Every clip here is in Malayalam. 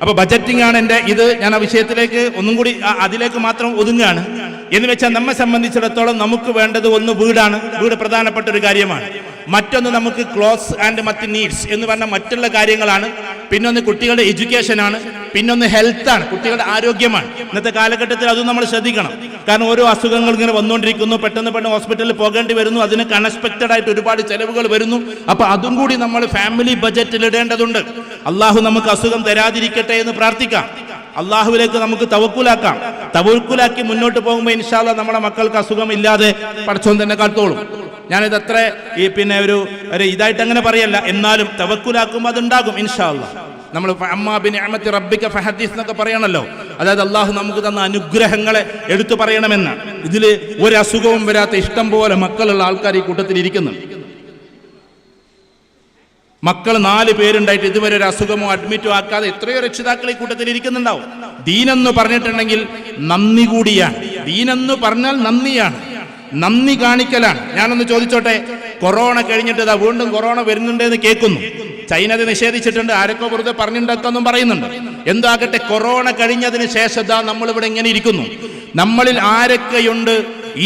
അപ്പോൾ ബജറ്റിംഗ് ആണ് എൻ്റെ ഇത്. ഞാൻ ആ വിഷയത്തിലേക്ക് ഒന്നും കൂടി അതിലേക്ക് മാത്രം ഒതുങ്ങുകയാണ്. എന്ന് വെച്ചാൽ നമ്മെ സംബന്ധിച്ചിടത്തോളം നമുക്ക് വേണ്ടത് ഒന്ന് വീടാണ്. വീട് പ്രധാനപ്പെട്ട ഒരു കാര്യമാണ്. മറ്റൊന്ന് നമുക്ക് ക്ലോത്ത്സ് ആൻഡ് മറ്റ് നീഡ്സ് എന്ന് പറഞ്ഞ മറ്റുള്ള കാര്യങ്ങളാണ്. പിന്നൊന്ന് കുട്ടികളുടെ എഡ്യൂക്കേഷനാണ്. പിന്നൊന്ന് ഹെൽത്താണ്, കുട്ടികളുടെ ആരോഗ്യമാണ്. ഇന്നത്തെ കാലഘട്ടത്തിൽ അതും നമ്മൾ ശ്രദ്ധിക്കണം. കാരണം ഓരോ അസുഖങ്ങൾ ഇങ്ങനെ വന്നുകൊണ്ടിരിക്കുന്നു. പെട്ടെന്ന് ഹോസ്പിറ്റലിൽ പോകേണ്ടി വരുന്നു. അതിന് അൺഎക്സ്പെക്റ്റഡ് ആയിട്ട് ഒരുപാട് ചെലവുകൾ വരുന്നു. അപ്പൊ അതും കൂടി നമ്മൾ ഫാമിലി ബജറ്റിൽ ഇടേണ്ടതുണ്ട്. അള്ളാഹു നമുക്ക് അസുഖം തരാതിരിക്കട്ടെ എന്ന് പ്രാർത്ഥിക്കാം. അള്ളാഹുവിലേക്ക് നമുക്ക് തവക്കുലാക്കാം. തവക്കുലാക്കി മുന്നോട്ട് പോകുമ്പോൾ ഇൻഷാ അല്ലാഹ് നമ്മുടെ മക്കൾക്ക് അസുഖം ഇല്ലാതെ പടച്ചോൻ തന്നെ കാത്തോളും. ഞാനിത് അത്ര ഒരു ഇതായിട്ട് അങ്ങനെ പറയല്ല. എന്നാലും തവക്കുലാക്കുമ്പോൾ അതുണ്ടാകും ഇൻഷാ അല്ലാഹ്. നമ്മൾ അമ്മാ ബിനിഅമത്തി റബ്ബിക ഫഹദ്ദിസ് എന്നൊക്കെ പറയണല്ലോ. അതായത് അള്ളാഹു നമുക്ക് തന്ന അനുഗ്രഹങ്ങളെ എടുത്തു പറയണമെന്ന്. ഇതിൽ ഒരു അസുഖവും വരാത്ത ഇഷ്ടം പോലെ മക്കളുള്ള ആൾക്കാർ ഈ കൂട്ടത്തിൽ ഇരിക്കുന്നു. മക്കൾ 4 പേരുണ്ടായിട്ട് ഇതുവരെ ഒരു അസുഖമോ അഡ്മിറ്റോ ആക്കാതെ എത്രയോ രക്ഷിതാക്കൾ ഈ കൂട്ടത്തിൽ ഇരിക്കുന്നുണ്ടാവും. ദീനെന്ന് പറഞ്ഞിട്ടുണ്ടെങ്കിൽ നന്ദി കൂടിയാണ്. ദീനെന്ന് പറഞ്ഞാൽ നന്ദിയാണ്, നന്ദി കാണിക്കലാണ്. ഞാനൊന്ന് ചോദിച്ചോട്ടെ, കൊറോണ കഴിഞ്ഞിട്ട് ഇതാ വീണ്ടും കൊറോണ വരുന്നുണ്ട് എന്ന് കേൾക്കുന്നു. ചൈന അത് നിഷേധിച്ചിട്ടുണ്ട്. ആരൊക്കെ വെറുതെ പറഞ്ഞിട്ടൊന്നും പറയുന്നുണ്ട്. എന്താകട്ടെ, കൊറോണ കഴിഞ്ഞതിന് ശേഷം നമ്മളിവിടെ ഇങ്ങനെ ഇരിക്കുന്നു. നമ്മളിൽ ആരൊക്കെയുണ്ട്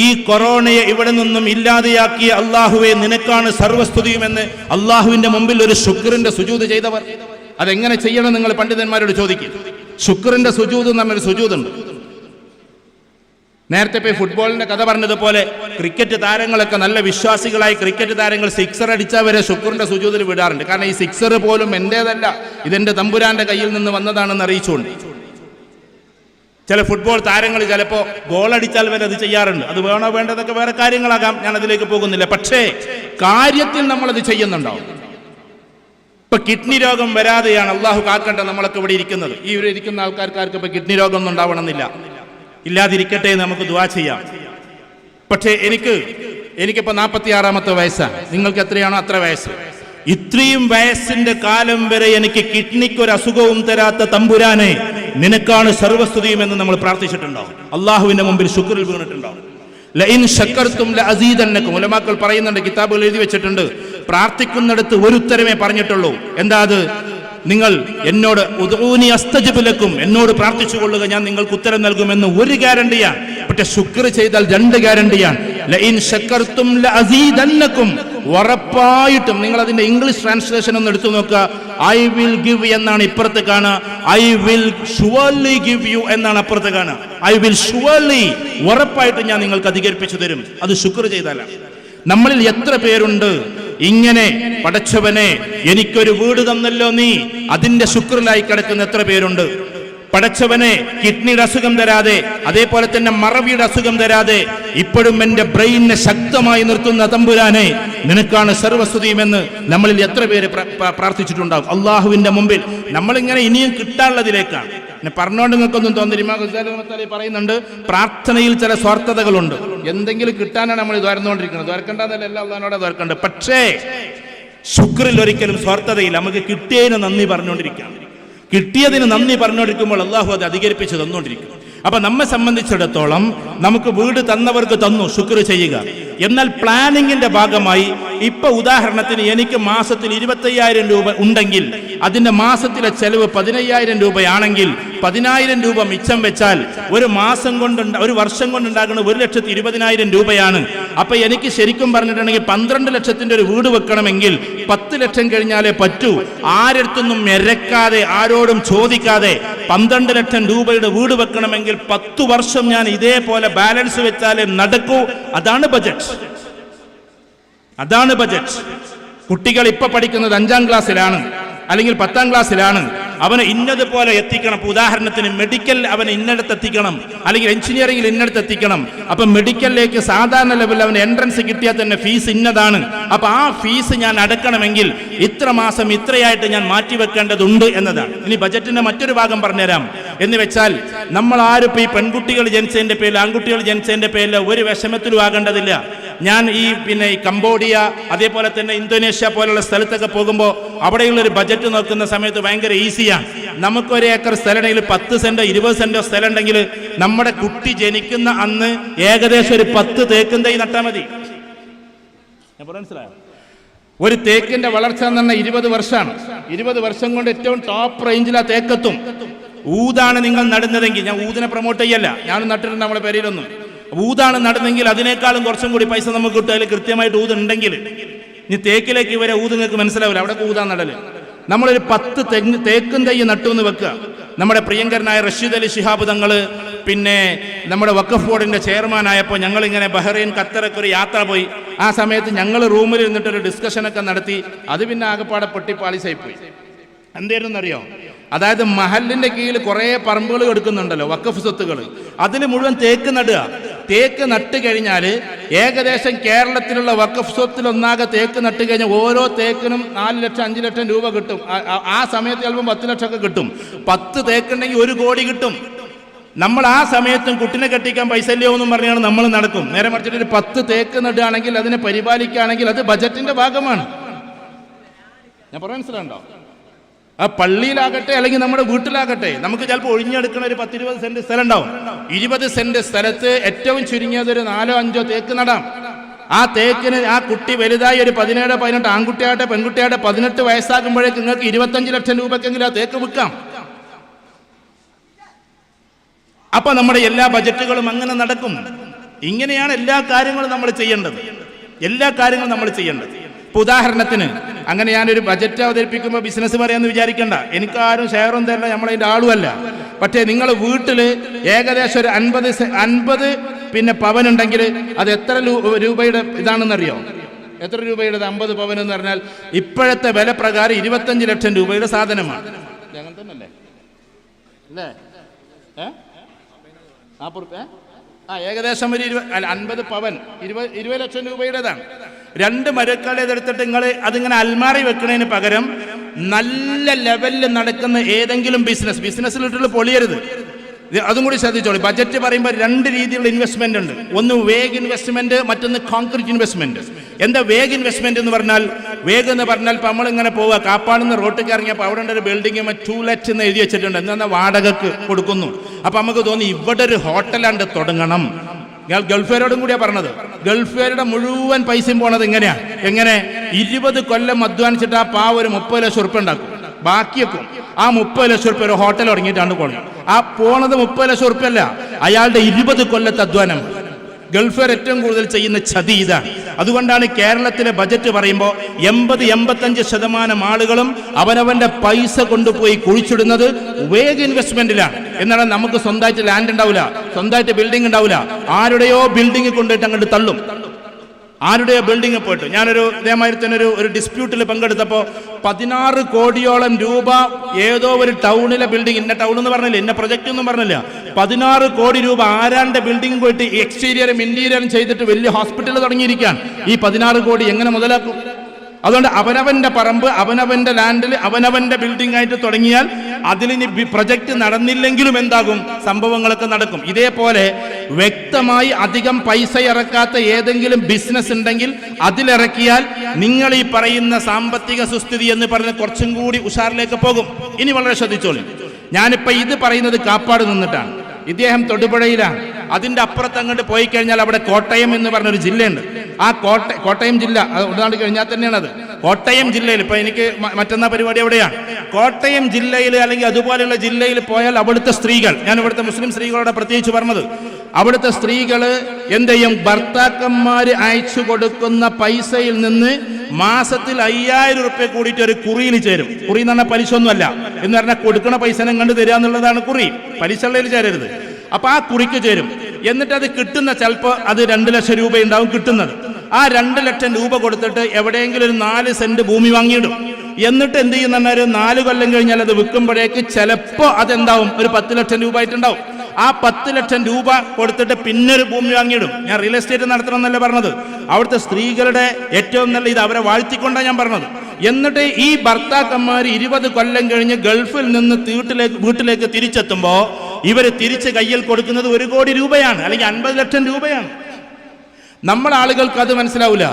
ഈ കൊറോണയെ ഇവിടെ നിന്നും ഇല്ലാതെയാക്കിയ അള്ളാഹുവെ നിനക്കാണ് സർവസ്തുതിയുമെന്ന് അള്ളാഹുവിന്റെ മുമ്പിൽ ഒരു ശുക്രിന്റെ സുജൂദ് ചെയ്തവർ? അതെങ്ങനെ ചെയ്യണം നിങ്ങൾ പണ്ഡിതന്മാരോട് ചോദിക്കും. ശുക്രിന്റെ സുജൂദ് എന്ന് പറഞ്ഞൊരു സുജൂദുണ്ട്. നേരത്തെ പോയി ഫുട്ബോളിന്റെ കഥ പറഞ്ഞതുപോലെ ക്രിക്കറ്റ് താരങ്ങളൊക്കെ നല്ല വിശ്വാസികളായി ക്രിക്കറ്റ് താരങ്ങൾ സിക്സർ അടിച്ചവരെ ശുക്രിന്റെ സുജൂദിൽ വിടാറുണ്ട്. കാരണം ഈ സിക്സർ പോലും എന്റേതല്ല, ഇതെന്റെ തമ്പുരാന്റെ കയ്യിൽ നിന്ന് വന്നതാണെന്ന് അറിയിച്ചുകൊണ്ട്. ചില ഫുട്ബോൾ താരങ്ങൾ ചിലപ്പോൾ ഗോളടിച്ചാൽ വരെ അത് ചെയ്യാറുണ്ട്. അത് വേണോ വേണ്ടതൊക്കെ വേറെ കാര്യങ്ങളാകാം, ഞാൻ അതിലേക്ക് പോകുന്നില്ല. പക്ഷേ കാര്യത്തിൽ നമ്മളത് ചെയ്യുന്നുണ്ടാവും. ഇപ്പൊ കിഡ്നി രോഗം വരാതെയാണ് അള്ളാഹു കാക്കട്ടെ നമ്മളൊക്കെ ഇവിടെ ഇരിക്കുന്നത്. ഈ ഇവിടെ ഇരിക്കുന്ന ആൾക്കാർക്ക് ഇപ്പൊ കിഡ്നി രോഗം ഒന്നും ഉണ്ടാവണമെന്നില്ല, ഇല്ലാതിരിക്കട്ടെ എന്ന് നമുക്ക് ദുആ ചെയ്യാം. പക്ഷേ എനിക്കിപ്പോ 46-ാമത്തെ വയസ്സാണ്. നിങ്ങൾക്ക് എത്രയാണോ അത്ര വയസ്സ്. ഇത്രയും വയസ്സിന്റെ കാലം വരെ എനിക്ക് കിഡ്നിക്ക് ഒരു അസുഖവും തരാത്ത തമ്പുരാനെ നിനക്കാണ് സർവസ്തുതിയും എന്ന് നമ്മൾ പ്രാർത്ഥിച്ചിട്ടുണ്ടാവും. അള്ളാഹുവിന്റെ മുമ്പിൽ ശുക്രിൽ വീണിട്ടുണ്ടാവും. ലഇൻ ശക്കർതും ലഅസീദന്നകും. ഉലമാക്കൾ പറയുന്നുണ്ട്, കിതാബുകൾ എഴുതി വെച്ചിട്ടുണ്ട്, പ്രാർത്ഥിക്കുന്നിടത്ത് ഒരു ഉത്തരമേ പറഞ്ഞിട്ടുള്ളൂ. എന്താ അത്? നിങ്ങൾ എന്നോട് ഉദഊനി അസ്തജിബ് ലക്കും, എന്നോട് പ്രാർത്ഥിച്ചു കൊള്ളുക, ഞാൻ നിങ്ങൾക്ക് ഉത്തരം നൽകുമെന്ന് ഒരു ഗ്യാരണ്ടിയാണ്. പക്ഷെ ശുക്ർ ചെയ്താൽ 2 ഗ്യാരണ്ടിയാണ്. ലഇൻ ശക്കർതും ലഅസീദന്നകും, ഉറപ്പായിട്ടും. നിങ്ങൾ അതിന്റെ ഇംഗ്ലീഷ് ട്രാൻസ്ലേഷൻ ഒന്ന് എടുത്തു നോക്കുക. ഐ വിൽ ഗിവ് എന്നാണ് ഇപ്പുറത്ത് കാണുക. I will surely give you എന്നാണ് അപ്പുറത്ത് കാണുക. ഐ വിൽ ഷുവർലി, ഉറപ്പായിട്ടും ഞാൻ നിങ്ങൾക്ക് അധികരിപ്പിച്ചു തരും. അത് ശുക്ർ ചെയ്താലാണ്. നമ്മളിൽ എത്ര പേരുണ്ട് ഇങ്ങനെ, പടച്ചവനെ എനിക്കൊരു വീട് തന്നല്ലോ നീ, അതിന്റെ ശുക്രിലായി കിടക്കുന്ന എത്ര പേരുണ്ട്? പടച്ചവനെ കിഡ്നിയുടെ അസുഖം തരാതെ, അതേപോലെ തന്നെ മറവിയുടെ അസുഖം തരാതെ ഇപ്പോഴും എന്റെ ബ്രെയിനെ ശക്തമായി നിർത്തുന്ന തമ്പുരാനെ നിനക്കാണ് സർവസ്തുതിയുമെന്ന് നമ്മളിൽ എത്ര പേര് പ്രാർത്ഥിച്ചിട്ടുണ്ടാകും അള്ളാഹുവിന്റെ മുമ്പിൽ. നമ്മളിങ്ങനെ ഇനിയും കിട്ടാനുള്ളതിലേക്കാണ്. പറഞ്ഞുകൊണ്ട് നിങ്ങൾക്കൊന്നും തോന്നില്ല. ഇമാം ഗസാലി റഹ്മത്തുള്ളാഹി പറയുന്നുണ്ട്, പ്രാർത്ഥനയിൽ ചില സ്വാർത്ഥതകളുണ്ട്. എന്തെങ്കിലും കിട്ടാനാണ് നമ്മൾ ദ്വാരന്നുകൊണ്ടിരിക്കുന്നത്. ദ്വാരക്കണ്ടെന്നല്ല, എല്ലാം അള്ളാഹിനോട് ദ്വാരക്കണ്ട്. പക്ഷേ ശുക്രിൽ ഒരിക്കലും സ്വാർത്ഥതയില്ല. നമുക്ക് കിട്ടിയതിന് നന്ദി പറഞ്ഞുകൊണ്ടിരിക്കാം. കിട്ടിയതിന് നന്ദി പറഞ്ഞുകൊണ്ടിരിക്കുമ്പോൾ അള്ളാഹു അത് അധികരിപ്പിച്ച് തന്നുകൊണ്ടിരിക്കും. അപ്പൊ നമ്മെ സംബന്ധിച്ചിടത്തോളം നമുക്ക് വീട് തന്നവർക്ക് തന്നു, ശുക്ർ ചെയ്യുക. എന്നാൽ പ്ലാനിങ്ങിന്റെ ഭാഗമായി ഇപ്പൊ ഉദാഹരണത്തിന് എനിക്ക് മാസത്തിൽ 25,000 രൂപ ഉണ്ടെങ്കിൽ അതിന്റെ മാസത്തിലെ ചെലവ് 15,000 രൂപയാണെങ്കിൽ 10,000 രൂപ മിച്ചം വെച്ചാൽ ഒരു വർഷം കൊണ്ടുണ്ടാകുന്ന 1,20,000 രൂപയാണ്. അപ്പൊ എനിക്ക് ശരിക്കും പറഞ്ഞിട്ടുണ്ടെങ്കിൽ 12 ലക്ഷത്തിന്റെ ഒരു വീട് വെക്കണമെങ്കിൽ 10 ലക്ഷം കഴിഞ്ഞാലേ പറ്റൂ. ആരടുത്തൊന്നും മെരക്കാതെ, ആരോടും ചോദിക്കാതെ 12 ലക്ഷം രൂപയുടെ വീട് വെക്കണമെങ്കിൽ 10 വർഷം ഞാൻ ഇതേപോലെ ബാലൻസ് വെച്ചാലേ നടക്കൂ. അതാണ് ബജറ്റ്. അതാണ് ബജറ്റ്. കുട്ടികൾ ഇപ്പൊ പഠിക്കുന്നത് 5-ാം ക്ലാസ്സിലാണ് അല്ലെങ്കിൽ 10-ാം ക്ലാസ്സിലാണ്. അവനെ ഇന്നതുപോലെ എത്തിക്കണം. ഉദാഹരണത്തിന് മെഡിക്കൽ അവനെ ഇന്നടത്ത് എത്തിക്കണം, അല്ലെങ്കിൽ എഞ്ചിനീയറിംഗിൽ ഇന്നടത്ത് എത്തിക്കണം. അപ്പൊ മെഡിക്കലിലേക്ക് സാധാരണ ലെവലിൽ അവന് എൻട്രൻസ് കിട്ടിയാൽ തന്നെ ഫീസ് ഇന്നതാണ്. അപ്പൊ ആ ഫീസ് ഞാൻ അടക്കണമെങ്കിൽ ഇത്ര മാസം ഇത്രയായിട്ട് ഞാൻ മാറ്റിവെക്കേണ്ടതുണ്ട് എന്നതാണ്. ഇനി ബജറ്റിന്റെ മറ്റൊരു ഭാഗം പറഞ്ഞുതരാം. എന്ന് വെച്ചാൽ നമ്മൾ ആരും ഈ പെൺകുട്ടികൾ ജനിച്ചതിന്റെ പേരിൽ, ആൺകുട്ടികൾ ജനിച്ചതിന്റെ പേരിൽ ഒരു വിഷമത്തിലും ആകേണ്ടതില്ല. ഞാൻ ഈ കംബോഡിയ, അതേപോലെ തന്നെ ഇന്തോനേഷ്യ പോലുള്ള സ്ഥലത്തൊക്കെ പോകുമ്പോൾ അവിടെയുള്ളൊരു ബജറ്റ് നോക്കുന്ന സമയത്ത് ഭയങ്കര ഈസിയാണ്. നമുക്കൊരു ഏക്കർ സ്ഥലം ഉണ്ടെങ്കിൽ 10 സെന്റോ 20 സെന്റോ സ്ഥലം ഉണ്ടെങ്കിൽ നമ്മുടെ കുട്ടി ജനിക്കുന്ന അന്ന് ഏകദേശം ഒരു 10 തേക്കും തൈ നട്ടാൽ മതി. ഞാൻ മനസ്സിലായോ? ഒരു തേക്കിന്റെ വളർച്ച എന്ന് പറഞ്ഞാൽ 20 വർഷമാണ്. 20 വർഷം കൊണ്ട് ഏറ്റവും ടോപ്പ് റേഞ്ചിൽ ആ തേക്കെത്തും. ഊതാണ് നിങ്ങൾ നടുന്നതെങ്കിൽ, ഞാൻ ഊതിനെ പ്രൊമോട്ട് ചെയ്യല്ല, ഞാനും നട്ടിട്ടുണ്ട് നമ്മളെ പേരിലൊന്നും. ഊതാണ് നടുന്നെങ്കിൽ അതിനേക്കാളും കുറച്ചും കൂടി പൈസ നമുക്ക് കിട്ടും. അതിൽ കൃത്യമായിട്ട് ഊത് ഉണ്ടെങ്കിൽ. ഇനി തേക്കിലേക്ക് വരെ ഊത് നിങ്ങൾക്ക് മനസ്സിലാവില്ല, അവിടെ ഊതാ നടല്. നമ്മളൊരു 10 തേക്കും തൈ നട്ടു എന്ന് വെക്കുക. നമ്മുടെ പ്രിയങ്കരനായ റഷീദ് അലി ശിഹാബ് തങ്ങൾ പിന്നെ നമ്മുടെ വഖഫ് ബോർഡിന്റെ ചെയർമാനായപ്പോൾ ഞങ്ങളിങ്ങനെ ബഹ്റൈൻ ഖത്തറൊക്കെ ഒരു യാത്ര പോയി. ആ സമയത്ത് ഞങ്ങൾ റൂമിൽ ഇരുന്നിട്ടൊരു ഡിസ്കഷനൊക്കെ നടത്തി. അത് പിന്നെ ആകെപ്പാടെ പൊട്ടിപ്പാളിസായിപ്പോയി. എന്തായിരുന്നറിയോ? അതായത് മഹലിന്റെ കീഴിൽ കുറേ പറമ്പുകൾ എടുക്കുന്നുണ്ടല്ലോ, വഖഫ് സ്വത്തുകൾ, അതിൽ മുഴുവൻ തേക്ക് നടുക. തേക്ക് നട്ട് കഴിഞ്ഞാൽ ഏകദേശം കേരളത്തിലുള്ള വഖഫ് സ്വത്തിലൊന്നാകെ തേക്ക് നട്ട് കഴിഞ്ഞാൽ ഓരോ തേക്കിനും 4 ലക്ഷം 5 ലക്ഷം രൂപ കിട്ടും. ആ സമയത്ത് ചിലപ്പോൾ 10 ലക്ഷമൊക്കെ കിട്ടും. 10 തേക്കുണ്ടെങ്കിൽ 1 കോടി കിട്ടും. നമ്മൾ ആ സമയത്തും കുട്ടിനെ കെട്ടിക്കാൻ പൈസ ഇല്ലയോ എന്നും പറഞ്ഞാണ് നമ്മൾ നടക്കും. നേരെ മറിച്ചിട്ട് ഒരു 10 തേക്ക് നടുകയാണെങ്കിൽ അതിനെ പരിപാലിക്കുകയാണെങ്കിൽ അത് ബജറ്റിന്റെ ഭാഗമാണ്. ഞാൻ പറയാൻ മനസ്സിലുണ്ടോ? ആ പള്ളിയിലാകട്ടെ അല്ലെങ്കിൽ നമ്മുടെ വീട്ടിലാകട്ടെ, നമുക്ക് ചിലപ്പോൾ ഒഴിഞ്ഞെടുക്കുന്ന ഒരു 10-20 സെന്റ് സ്ഥലം ഉണ്ടാവും. 20 സെന്റ് സ്ഥലത്ത് ഏറ്റവും ചുരുങ്ങിയത് ഒരു 4-5 തേക്ക് നടാം. ആ തേക്കിന് ആ കുട്ടി വലുതായി ഒരു 17-18 ആൺകുട്ടിയാകട്ടെ പെൺകുട്ടിയാകട്ടെ 18 വയസ്സാകുമ്പോഴേക്ക് നിങ്ങൾക്ക് 25 ലക്ഷം രൂപക്കെങ്കിലും ആ തേക്ക് വിൽക്കാം. അപ്പൊ നമ്മുടെ എല്ലാ ബജറ്റുകളും അങ്ങനെ നടക്കും. ഇങ്ങനെയാണ് എല്ലാ കാര്യങ്ങളും നമ്മൾ ചെയ്യേണ്ടത്. ഇപ്പൊ ഉദാഹരണത്തിന് അങ്ങനെ ഞാനൊരു ബജറ്റ് അവതരിപ്പിക്കുമ്പോൾ ബിസിനസ് പറയാമെന്ന് വിചാരിക്കണ്ട. എനിക്കാരും ഷെയറും തരില്ല, നമ്മളതിൻ്റെ ആളുമല്ല. പക്ഷേ നിങ്ങൾ വീട്ടിൽ ഏകദേശം ഒരു 50 പിന്നെ പവനുണ്ടെങ്കിൽ അത് എത്ര രൂപയുടെ ഇതാണെന്നറിയോ? എത്ര രൂപയുടെ 50 പവൻ എന്ന് പറഞ്ഞാൽ ഇപ്പോഴത്തെ വില പ്രകാരം 25 ലക്ഷം രൂപയുടെ സാധനമാണ്. അങ്ങനെ തന്നെ അല്ലേ? 40 ഏകദേശം ഒരു 50 പവൻ 20 ലക്ഷം രൂപയുടേതാണ്. 2 മരക്കാളേതെടുത്തിട്ട് നിങ്ങൾ അതിങ്ങനെ അൽമാറി വെക്കുന്നതിന് പകരം നല്ല ലെവലിൽ നടക്കുന്ന ഏതെങ്കിലും ബിസിനസ്സിലിട്ടുള്ള പൊളിയരുത്. അതും കൂടി ശ്രദ്ധിച്ചോളൂ. ബജറ്റ് പറയുമ്പോൾ 2 രീതിയിലുള്ള ഇൻവെസ്റ്റ്മെന്റ് ഉണ്ട്. ഒന്ന് വേഗ് ഇൻവെസ്റ്റ്മെന്റ്, മറ്റൊന്ന് കോൺക്രീറ്റ് ഇൻവെസ്റ്റ്മെന്റ്. എന്താ വേഗ് ഇൻവെസ്റ്റ്മെന്റ് എന്ന് പറഞ്ഞാൽ? വേഗ് എന്ന് പറഞ്ഞാൽ ഇപ്പം നമ്മളിങ്ങനെ പോവുക, കാപ്പാടുന്ന റോട്ടിൽ ഇറങ്ങിയപ്പോൾ അവിടെ ഒരു ബിൽഡിംഗ് 2 ലക്ഷം എന്ന് എഴുതി വെച്ചിട്ടുണ്ട്. എന്താ വാടകക്ക് കൊടുക്കുന്നു. അപ്പം നമുക്ക് തോന്നി ഇവിടെ ഒരു ഹോട്ടലാണ്ട് തുടങ്ങണം. ഞാൻ ഗൾഫുകാരോടും കൂടിയാണ് പറഞ്ഞത്. ഗൾഫുകാരുടെ മുഴുവൻ പൈസയും പോണത് എങ്ങനെ 20 കൊല്ലം അധ്വാനിച്ചിട്ട് ആ പാവ ഒരു 30 ലക്ഷം ഉറുപ്പ്യ ഉണ്ടാക്കും. ബാക്കിയൊക്കെ ആ 30 ലക്ഷം ഉറുപ്പ്യ ഒരു ഹോട്ടൽ തുടങ്ങിയിട്ടാണ് പോണത്. ആ പോണത് 30 ലക്ഷം ഉറുപ്പ്യ അല്ല, അയാളുടെ 20 കൊല്ലത്തെ അധ്വാനം. ഗൾഫുകാർ ഏറ്റവും കൂടുതൽ ചെയ്യുന്ന ചതി ഇതാണ്. അതുകൊണ്ടാണ് കേരളത്തിലെ ബജറ്റ് പറയുമ്പോൾ 80-85% ആളുകളും അവനവന്റെ പൈസ കൊണ്ടുപോയി കുഴിച്ചിടുന്നത് വേഗ് ഇൻവെസ്റ്റ്മെന്റിലാണ്. എന്നാണ് നമുക്ക് സ്വന്തമായിട്ട് ലാൻഡ് ഉണ്ടാവില്ല, സ്വന്തമായിട്ട് ബിൽഡിംഗ് ഉണ്ടാവില്ല. ആരുടെയോ ബിൽഡിംഗ് കൊണ്ടുപോയിട്ട് അങ്ങോട്ട് തള്ളും. ആരുടെയോ ബിൽഡിംഗ് പോയിട്ട് ഞാനൊരു ഇതേമാതിരി തന്നെ ഒരു ഡിസ്പ്യൂട്ടിൽ പങ്കെടുത്തപ്പോൾ 16 കോടിയോളം രൂപ ഏതോ ഒരു ടൗണിലെ ബിൽഡിംഗ്, ഇന്ന ടൗൺ എന്ന് പറഞ്ഞില്ല, ഇന്ന പ്രൊജക്റ്റ് ഒന്നും പറഞ്ഞില്ല, 16 കോടി രൂപ ആരാന്റെ ബിൽഡിംഗ് പോയിട്ട് എക്സ്റ്റീരിയറും ഇന്റീരിയറും ചെയ്തിട്ട് വലിയ ഹോസ്പിറ്റൽ തുടങ്ങിയിരിക്കുകയാണ്. ഈ 16 കോടി എങ്ങനെ മുതലാക്കും? അതുകൊണ്ട് അവനവന്റെ പറമ്പ്, അവനവന്റെ ലാൻഡിൽ അവനവന്റെ ബിൽഡിംഗ് ആയിട്ട് തുടങ്ങിയാൽ അതിലിനി പ്രൊജക്ട് നടന്നില്ലെങ്കിലും എന്താകും? സംഭവങ്ങളൊക്കെ നടക്കും. ഇതേപോലെ വ്യക്തമായി അധികം പൈസ ഇറക്കാത്ത ഏതെങ്കിലും ബിസിനസ് ഉണ്ടെങ്കിൽ അതിലിറക്കിയാൽ നിങ്ങൾ ഈ പറയുന്ന സാമ്പത്തിക സുസ്ഥിതി എന്ന് പറഞ്ഞ കുറച്ചും കൂടി ഉഷാറിലേക്ക് പോകും. ഇനി വളരെ ശ്രദ്ധിച്ചോളൂ. ഞാനിപ്പോ ഇത് പറയുന്നത് കാപ്പാട് നിന്നിട്ടാണ്. ഇദ്ദേഹം തൊടുപുഴയിലാണ്. അതിന്റെ അപ്പുറത്ത് അങ്ങോട്ട് പോയി കഴിഞ്ഞാൽ അവിടെ കോട്ടയം എന്ന് പറഞ്ഞൊരു ജില്ലയുണ്ട്. ആ കോട്ടയം ജില്ല ഉടനാട് കഴിഞ്ഞാൽ തന്നെയാണത്. കോട്ടയം ജില്ലയിൽ ഇപ്പൊ എനിക്ക് മറ്റന്നാ പരിപാടി എവിടെയാണ്? കോട്ടയം ജില്ലയിൽ അല്ലെങ്കിൽ അതുപോലെയുള്ള ജില്ലയിൽ പോയാൽ അവിടുത്തെ സ്ത്രീകൾ, ഞാൻ ഇവിടുത്തെ മുസ്ലിം സ്ത്രീകളോട് പ്രത്യേകിച്ച് പറഞ്ഞത്, അവിടുത്തെ സ്ത്രീകള് എന്ത് ചെയ്യും? ഭർത്താക്കന്മാര് അയച്ചു കൊടുക്കുന്ന പൈസയിൽ നിന്ന് മാസത്തിൽ 5000 റുപ്യ കൂടിയിട്ട് ഒരു കുറിയിൽ ചേരും. കുറി എന്ന് പറഞ്ഞാൽ പലിശ ഒന്നുമല്ല, എന്ന് പറഞ്ഞാൽ കൊടുക്കണ പൈസ കണ്ട് തരിക എന്നുള്ളതാണ് കുറി. പലിശയുള്ളതിൽ ചേരരുത്. അപ്പൊ ആ കുറിക്ക് ചേരും. എന്നിട്ട് അത് കിട്ടുന്ന ചിലപ്പോൾ അത് 2 ലക്ഷം രൂപ ഉണ്ടാവും കിട്ടുന്നത്. ആ 2 ലക്ഷം രൂപ കൊടുത്തിട്ട് എവിടെയെങ്കിലും ഒരു 4 സെന്റ് ഭൂമി വാങ്ങിയിടും. എന്നിട്ട് എന്ത് ചെയ്യുന്ന 4 കൊല്ലം കഴിഞ്ഞാൽ അത് വിൽക്കുമ്പോഴേക്ക് ചിലപ്പോൾ അതെന്താവും? ഒരു 10 ലക്ഷം രൂപ ആയിട്ടുണ്ടാവും. ആ 10 ലക്ഷം രൂപ കൊടുത്തിട്ട് പിന്നൊരു ഭൂമി വാങ്ങിയിടും. ഞാൻ റിയൽ എസ്റ്റേറ്റ് നടത്തണം എന്നല്ല പറഞ്ഞത്. അവിടുത്തെ സ്ത്രീകളുടെ ഏറ്റവും നല്ല ഇത് അവരെ വാഴ്ത്തിക്കൊണ്ടാണ് ഞാൻ പറഞ്ഞത്. എന്നിട്ട് ഈ ഭർത്താക്കന്മാർ 20 കൊല്ലം കഴിഞ്ഞ് ഗൾഫിൽ നിന്ന് വീട്ടിലേക്ക് തിരിച്ചെത്തുമ്പോൾ ഇവർ തിരിച്ച് കയ്യിൽ കൊടുക്കുന്നത് 1 കോടി രൂപയാണ്, അല്ലെങ്കിൽ 50 ലക്ഷം രൂപയാണ്. നമ്മളെ ആളുകൾക്ക് അത് മനസ്സിലാവില്ല.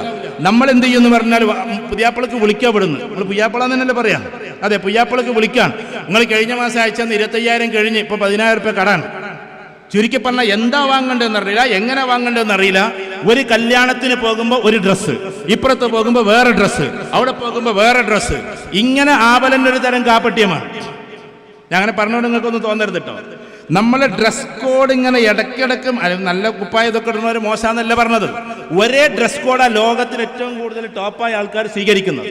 നമ്മൾ എന്ത് ചെയ്യുമെന്ന് പറഞ്ഞാൽ പുയ്യാപ്പിളക്ക് വിളിക്കപ്പെടുന്നു. നമ്മൾ പുയ്യാപ്പിളന്ന് തന്നെയല്ലേ പറയാം? അതെ, പുയ്യാപ്പിളക്ക് വിളിക്കാൻ. നിങ്ങൾ കഴിഞ്ഞ മാസം അയച്ചെന്ന് 25,000 കഴിഞ്ഞ് ഇപ്പൊ 10,000 റുപ്യ കടാണ്. ചുരുക്കി പറഞ്ഞാൽ എന്താ വാങ്ങേണ്ടതെന്ന് അറിയില്ല, എങ്ങനെ വാങ്ങേണ്ടതെന്ന് അറിയില്ല. ഒരു കല്യാണത്തിന് പോകുമ്പോൾ ഒരു ഡ്രസ്സ്, ഇപ്പുറത്ത് പോകുമ്പോൾ വേറെ ഡ്രസ്സ്, അവിടെ പോകുമ്പോൾ വേറെ ഡ്രസ്സ്, ഇങ്ങനെ ആവലൻ്റെ ഒരു തരം കാപ്പട്യമാണ്. ഞാൻ അങ്ങനെ പറഞ്ഞുകൊണ്ട് നിങ്ങൾക്കൊന്നും തോന്നരുത് കേട്ടോ. നമ്മളെ ഡ്രസ് കോഡ് ഇങ്ങനെ ഇടയ്ക്കിടയ്ക്ക് നല്ല കുപ്പായ ഇതൊക്കെ ഇടുന്നവർ മോശമെന്നല്ല പറഞ്ഞത്. ഒരേ ഡ്രസ് കോഡാണ് ലോകത്തിൽ ഏറ്റവും കൂടുതൽ ടോപ്പായ ആൾക്കാർ സ്വീകരിക്കുന്നത്.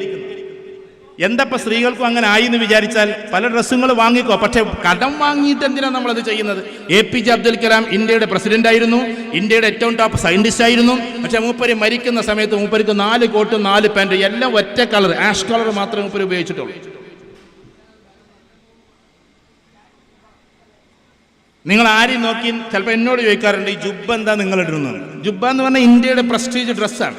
എന്തപ്പോൾ സ്ത്രീകൾക്കും അങ്ങനെ ആയി എന്ന് വിചാരിച്ചാൽ പല ഡ്രസ്സുകൾ വാങ്ങിക്കോ, പക്ഷെ കടം വാങ്ങിയിട്ട് എന്തിനാണ് നമ്മളത് ചെയ്യുന്നത്? APJ അബ്ദുൽ കലാം ഇന്ത്യയുടെ പ്രസിഡന്റ് ആയിരുന്നു, ഇന്ത്യയുടെ ഏറ്റവും ടോപ്പ് സയന്റിസ്റ്റ് ആയിരുന്നു. പക്ഷെ മൂപ്പര് മരിക്കുന്ന സമയത്ത് മൂപ്പർക്ക് 4 കോട്ടും 4 പാൻറ്റും എല്ലാം ഒറ്റ കളർ, ആഷ് കളർ മാത്രമേ മൂപ്പര് ഉപയോഗിച്ചിട്ടുള്ളൂ. നിങ്ങൾ ആരെയും നോക്കി ചിലപ്പോൾ എന്നോട് ചോദിക്കാറുണ്ട്, ഈ ജുബ്ബ എന്താ നിങ്ങൾ ഇടുന്നത്? ജുബ്ബ എന്ന് പറഞ്ഞാൽ ഇന്ത്യയുടെ പ്രസ്റ്റീജ് ഡ്രസ്സാണ്.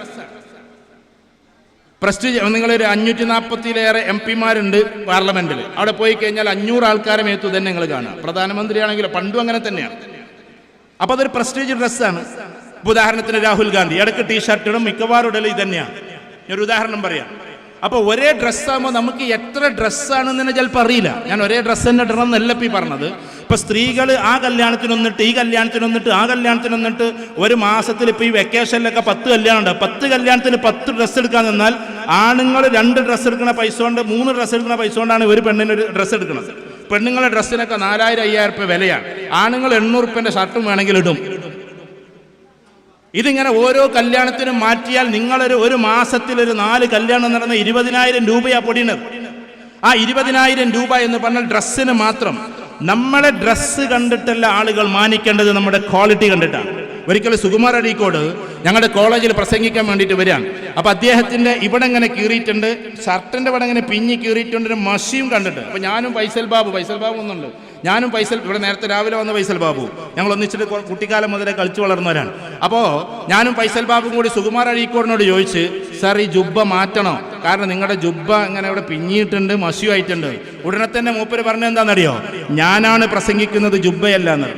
പ്രസ്റ്റീജ്. നിങ്ങളൊരു 540-ലേറെ MP-മാരുണ്ട് പാർലമെന്റിൽ. അവിടെ പോയി കഴിഞ്ഞാൽ 500 ആൾക്കാരെ മേത്തു തന്നെ നിങ്ങൾ കാണുക. പ്രധാനമന്ത്രിയാണെങ്കിലും പണ്ടും അങ്ങനെ തന്നെയാണ്. അപ്പോൾ അതൊരു പ്രസ്റ്റീജ് ഡ്രസ്സാണ്. ഉദാഹരണത്തിന് രാഹുൽ ഗാന്ധി ഇടയ്ക്ക് ടീഷർട്ട് ഇടും, മിക്കവാറും ഇടൽ ഇത് തന്നെയാണ്. ഒരു ഉദാഹരണം പറയാം. അപ്പോൾ ഒരേ ഡ്രസ്സാകുമ്പോൾ നമുക്ക് എത്ര ഡ്രസ്സാണെന്ന് തന്നെ ചിലപ്പോൾ അറിയില്ല. ഞാൻ ഒരേ ഡ്രസ്സ് തന്നെ ഇടണം എന്നല്ല ഈ പറഞ്ഞത്. ഇപ്പൊ സ്ത്രീകൾ ആ കല്യാണത്തിനൊന്നിട്ട്, ഈ കല്യാണത്തിനൊന്നിട്ട്, ആ കല്യാണത്തിനൊന്നിട്ട്, ഒരു മാസത്തിൽ ഇപ്പൊ ഈ വെക്കേഷനിലൊക്കെ 10 കല്യാണം ഉണ്ട്. 10 കല്യാണത്തിന് 10 ഡ്രസ്സ് എടുക്കാൻ നിന്നാൽ ആണുങ്ങൾ 2 ഡ്രസ്സ് എടുക്കുന്ന പൈസ കൊണ്ട്, 3 ഡ്രസ്സ് എടുക്കുന്ന പൈസ കൊണ്ടാണ് ഒരു പെണ്ണിന് ഒരു ഡ്രസ്സ് എടുക്കുന്നത്. പെണ്ണുങ്ങളെ ഡ്രസ്സിനൊക്കെ 4000-5000 രൂപ വിലയാണ്. ആണുങ്ങൾ 800 രൂപേന്റെ ഷർട്ടും വേണമെങ്കിൽ ഇടും. ഇതിങ്ങനെ ഓരോ കല്യാണത്തിനും മാറ്റിയാൽ ഒരു മാസത്തിൽ ഒരു 4 കല്യാണം നടന്ന 20,000 രൂപയാ പൊടിയുന്നത്. ആ 20,000 രൂപ എന്ന് പറഞ്ഞാൽ ഡ്രസ്സിന് മാത്രം. നമ്മളെ ഡ്രസ്സ് കണ്ടിട്ടല്ല ആളുകൾ മാനിക്കേണ്ടത്, നമ്മുടെ ക്വാളിറ്റി കണ്ടിട്ടാണ്. ഒരിക്കലും സുകുമാർ അഴീക്കോട് ഞങ്ങളുടെ കോളേജിൽ പ്രസംഗിക്കാൻ വേണ്ടിയിട്ട് വരികയാണ്. അപ്പോൾ അദ്ദേഹത്തിൻ്റെ ഇവിടെ ഇങ്ങനെ കീറിയിട്ടുണ്ട്, ഷർട്ടിൻ്റെ ഇവിടെ ഇങ്ങനെ പിഞ്ഞി കീറിയിട്ടുണ്ട്, ഒരു മഷിയും കണ്ടിട്ട്. അപ്പോൾ ഞാനും ഫൈസൽ ബാബു ഒന്നുണ്ട്, ഞാനും ഇവിടെ നേരത്തെ രാവിലെ വന്ന ഫൈസൽ ബാബു, ഞങ്ങൾ ഒന്നിച്ചിട്ട് കുട്ടിക്കാലം മുതലേ കളിച്ചു വളർന്നവരാണ്. അപ്പോൾ ഞാനും ഫൈസൽ ബാബും കൂടി സുകുമാർ അഴീക്കോടിനോട് ചോദിച്ച്, സാർ ഈ ജുബ്ബ മാറ്റണോ? കാരണം നിങ്ങളുടെ ജുബ്ബ ഇങ്ങനെ ഇവിടെ പിഞ്ഞിയിട്ടുണ്ട്, മഷിയുമായിട്ടുണ്ട്. ഉടനെ തന്നെ മൂപ്പര് പറഞ്ഞത് എന്താണെന്നറിയോ? ഞാനാണ് പ്രസംഗിക്കുന്നത്, ജുബ്ബയല്ല എന്ന്.